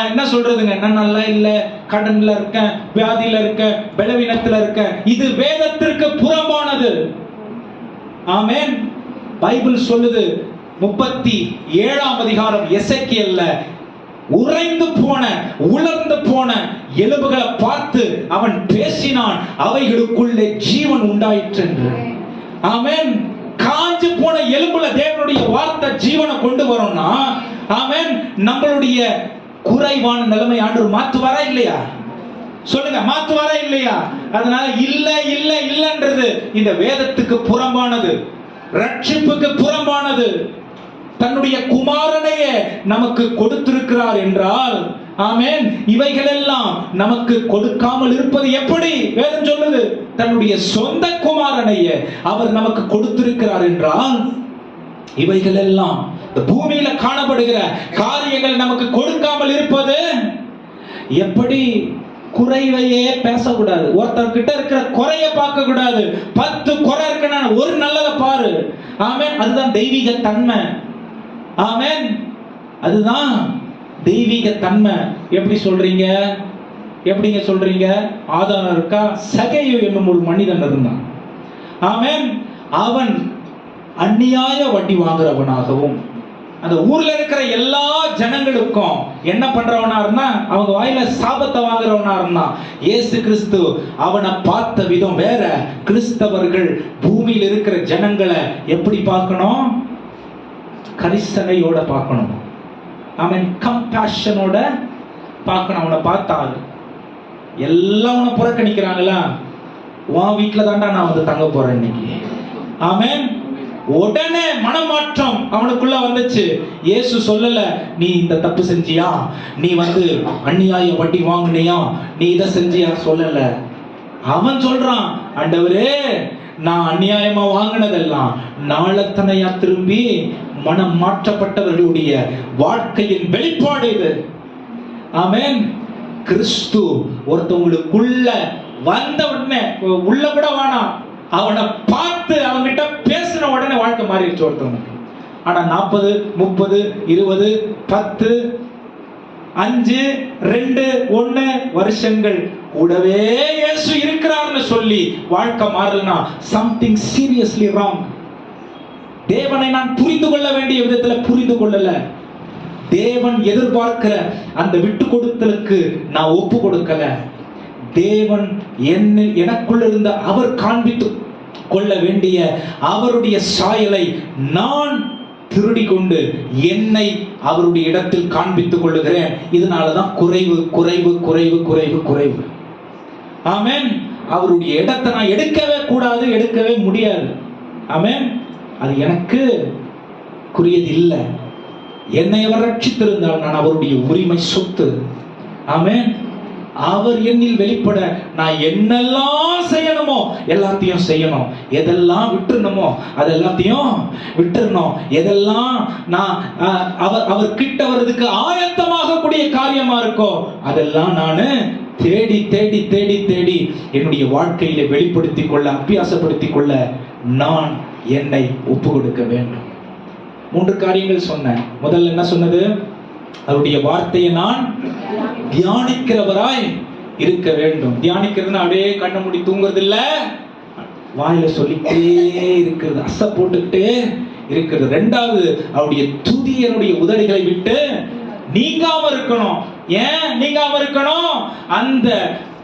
A: என்ன சொல்றதுங்க, நான் நல்லா இல்ல, கடன்ல இருக்கேன், வியாதியில இருக்கேன், பலவீனத்துல இருக்கேன். இது வேதத்திற்கு புறம்பானது. ஆமென். பைபிள் சொல்லுது 37ஆம் அதிகாரம் எசேக்கியேல்ல, உறைந்து போன உலர்ந்து போன எலும்புகளை பார்த்து அவன் பேசினான், அவைகளுக்குள்ளே ஜீவன் உண்டாயிற்று என்று. ஆமென். காஞ்சு போன எலும்புல தேவனுடைய வார்த்தை ஜீவனை கொண்டு வரும்னா, ஆமென், நம்மளுடைய குறைவான நிலைமை ஆண்டவர் மாத்துவாரா இல்லையா? சொல்லுங்க, மாத்துவாரா இல்லையா? அதனால இல்ல இல்ல இல்லன்றது இந்த வேதத்துக்கு புறம்பானது, ரட்சிப்புக்கு புறம்பானது. தன்னுடைய குமாரனையே நமக்கு கொடுத்திருக்கிறார் என்றால், ஆமென், இவைகளெல்லாம் நமக்கு கொடுக்காமல் இருப்பது எப்படி? வேதம் சொல்லுது, தன்னுடைய சொந்த குமாரனையே அவர் நமக்கு கொடுத்திருக்கிறார் என்றால், இவைகளெல்லாம் பூமியில காணப்படுகிற காரியங்கள் நமக்கு கொடுக்காமல் இருப்பது எப்படி? குறைவையே பேசக்கூடாது, ஒருத்தர்கிட்ட இருக்கிற குறைய பார்க்க கூடாது. 10 குறை இருக்குன்னா ஒரு நல்லதை பாரு. ஆமென். அதுதான் தெய்வீக தன்மை. ஆமென். அதுதான் தெய்வீக தன்மை. எப்படி சொல்றீங்க? எப்படிங்க சொல்றீங்க? ஆதாரம் இருக்கா? சகேயு என்னும் ஒரு மனிதன் இருந்தான். ஆமென். அவன் அநியாய வட்டி வாங்குறவனாகவும் அந்த ஊர்ல இருக்கிற எல்லா ஜனங்களுக்கும் என்ன பண்றவனா இருந்தா, அவங்க வாயில சாபத்தை வாங்குறவனா இருந்தான். இயேசு கிறிஸ்து அவனை பார்த்த விதம் வேற. கிறிஸ்தவர்கள் பூமியில் இருக்கிற ஜனங்களை எப்படி பார்க்கணும்? கரிசனையோட பார்க்கணும். அவன் கம்பேஷனோட பார்க்கணும். அவனை பார்த்தால் எல்லாம் அவனை புறக்கணிக்கிறாங்களா? உன் வீட்டுல தாண்டா நான் வந்து தங்க போறேன் இன்னைக்கு. ஆமென். உடனே மனமாற்றம் அவனுக்குள்ள வந்துச்சு. இயேசு சொல்லல, நீ இந்த தப்பு செஞ்சியா, நீ வந்து அநியாய வட்டி வாங்குனியா, நீ இதை செஞ்சியா சொல்லல. அவன் சொல்றான், ஆண்டவரே, நான் அநியாயமா வாங்கினதெல்லாம் நாளத்தனையா திரும்பி மனம் மாற்றப்பட்டவர்களுடைய வாழ்க்கையின் வெளிப்பாடு இது. ஆமென். கிறிஸ்து ஒருத்தவங்களுக்குள்ள வந்த உடனே உள்ள கூட வேணாம், அவனை பார்த்து அவங்கிட்ட பேசின உடனே வாழ்க்கை மாறிடுச்சு ஒருத்தவனுக்கு. ஆனா 40, 30, 20, 10, 5, 2, 1 வருஷங்கள் கூடவே இயேசு இருக்கிறார்னு சொல்லி வாழ்க்கை மாறலனா something seriously wrong. தேவனை நான் புரிந்து கொள்ள வேண்டிய விதத்துல புரிந்து கொள்ளல. தேவன் எதிர்பார்க்கிற அந்த விட்டு கொடுத்தலுக்கு நான் ஒப்பு கொடுக்கல. தேவன் எனக்குள்ள இருந்த அவர் காண்பித்து கொள்ள வேண்டிய அவருடைய சாயலை நான் திருடி கொண்டு என்னை அவருடைய இடத்தில் காண்பித்துக் கொள்ளுகிறேன். இதனாலதான் குறைவு குறைவு குறைவு குறைவு குறைவு. ஆமென். அவருடைய இடத்தை நான் எடுக்கவே கூடாது, எடுக்கவே முடியாது. ஆமென். அது எனக்கு குறியது இல்லை. என்னை அவர் ரட்சித்திருந்தால் நான் அவருடைய உரிமை சொத்து. ஆமென். அவர் என்னில் வெளிப்பட நான் என்னெல்லாம் செய்யணுமோ எல்லாத்தையும் செய்யணும். எதெல்லாம் விட்டுறணுமோ அதெல்லாத்தையும் விட்டுறணும். எதெல்லாம் நான் அவர் கிட்ட வர்றதுக்கு ஆயத்தமாக கூடிய காரியமா இருக்கோ அதெல்லாம் நான் தேடி தேடி தேடி தேடி என்னுடைய வாழ்க்கையில வெளிப்படுத்திக் கொள்ள, அபியாசப்படுத்திக் கொள்ள நான் என்னை ஒப்பு கொடுக்க வேண்டும். 3 காரியங்கள் சொன்னேன். முதல்ல என்ன சொன்னது? அவருடைய வார்த்தையை நான் தியானிக்கிறவராய் இருக்க வேண்டும். தியானிக்கிறதுனா அப்படியே கண்ணை மூடி தூங்குறது இல்ல, வாயில சொல்லிட்டே இருக்கிறது, அசை போட்டுக்கிட்டே இருக்கிறது. 2வது, அவருடைய துதி என்னுடைய உதடுகளை விட்டு நீங்காம இருக்கணும். ஏன் நீங்காம இருக்கணும்? அந்த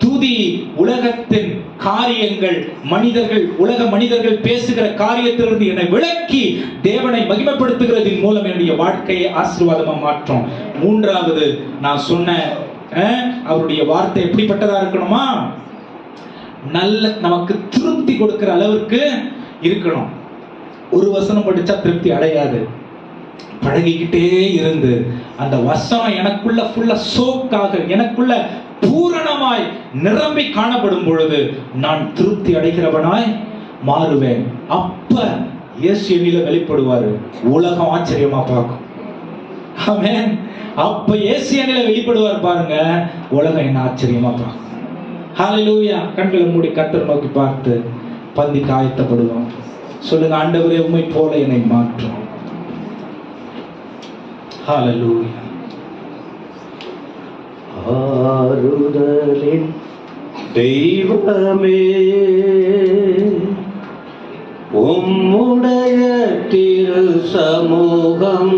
A: துதி உலகத்தின் காரியங்கள், மனிதர்கள், உலக மனிதர்கள் பேசுகிற காரியத்திலிருந்து என்னை விலக்கி தேவனை மகிமைப்படுத்துகிறதின் மூலம் என்னுடைய வாழ்க்கையை ஆசீர்வாதமா மாற்றும். 3வது நான் சொன்ன அவருடைய வார்த்தை எப்படிப்பட்டதா இருக்கணுமா? நல்ல நமக்கு திருப்தி கொடுக்கிற அளவுக்கு இருக்கணும். ஒரு வசனம் படிச்சா திருப்தி அடையாது. பழகிக்கிட்டே இருந்து அந்த வசனம் எனக்குள்ள ஃபுல்லா சோக்காக, எனக்குள்ள பூரணமாய் நிரம்பி காணப்படும் பொழுது நான் திருப்தி அடைகிறவனாய் மாறுவேன். அப்ப இயேசு என்னில வெளிப்படுவாரு. உலகம் ஆச்சரியமா பார்க்கும். ஆமென். அப்ப இயேசு என்னில வெளிப்படுவார் பாருங்க, உலகம் என்ன ஆச்சரியமா பார்க்கும். ஹalleluya. கண்களை மூடி கர்த்தரை நோக்கி பார்த்து பந்திக்கு ஆயத்தப்படுவோம். சொல்லுங்க, ஆண்டவரே உம்மை போல என்னை மாற்றும். ஹalleluya.
E: ஆறுதலின் தெய்வமே, உம்முடைய திரு சமூகம்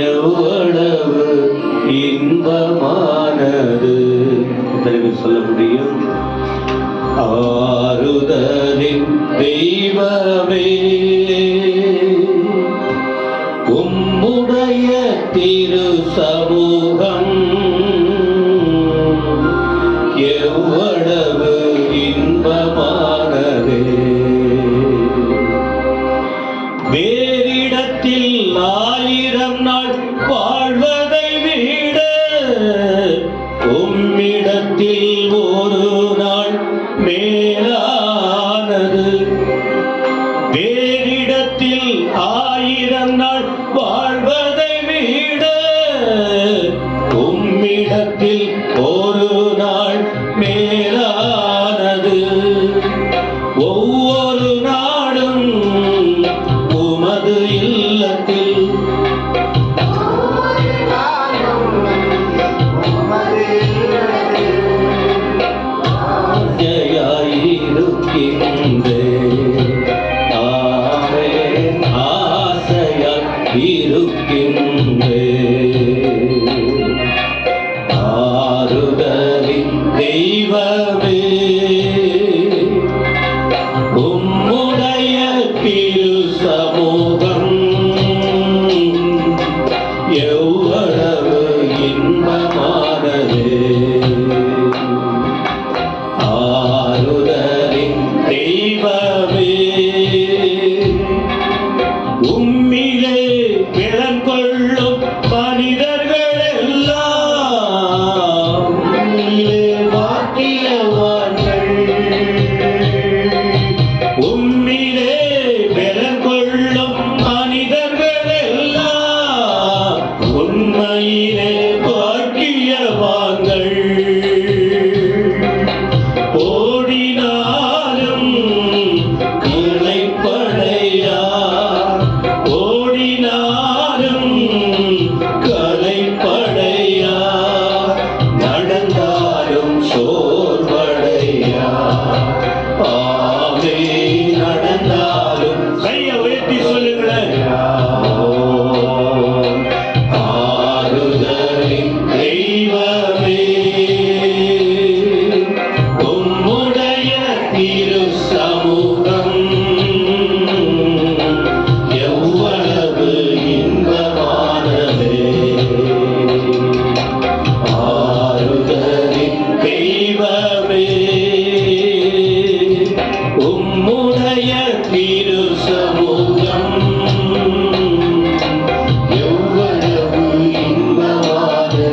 E: எவ்வளவு இன்பமானது. தெரிவி சொல்ல முடியும். ஆறுதலின் தெய்வமே, உம்முடைய திரு சமூகம் எவ்வளவு இன்பமானதே. வேறிடத்தில் 1000 நாள் வாழ்வதை விட உம்மிடத்தில் ஒரு நாள் மேலானது. வேறிடத்தில் 1000 நாள் வாழ்வதை விட உம்மிடத்தில் ஒரு நாள் மேலானது. ஒவ்வொரு நாடும் உமது இல்லத்தில் ஆறுதலின் தெய்வமே, உம்முடைய திரு சமூகம் எவ்வளவு இன்பமானது. ஆறுதலின் தெய்வமே, உம்மிலே பிளம் கொள்ளும் மனிதர்கள் எல்லாம் உம்மிலே பாக்கியவான்கள். உம்மிலே பிளம் கொள்ளும் மனிதர்கள் எல்லாம் உண்மையிலே பாக்கியவான்கள். ஓடினாலும் இளைப்படையா, ஓடினாலும் களைப்படையா, நடந்தாலும் சோர்வடையா. ஆமே, நடந்தாலும் கையை உயர்த்தி சொல்லுங்களேன். ஆறுதலின் தெய்வமே, உம்முடைய திரு சமூகம் எவ்வளவு இன்பமானது. ஆறுதலின் தெய்வமே, உம்முடைய திரு சமூகம் எவ்வளவு இன்பமானது.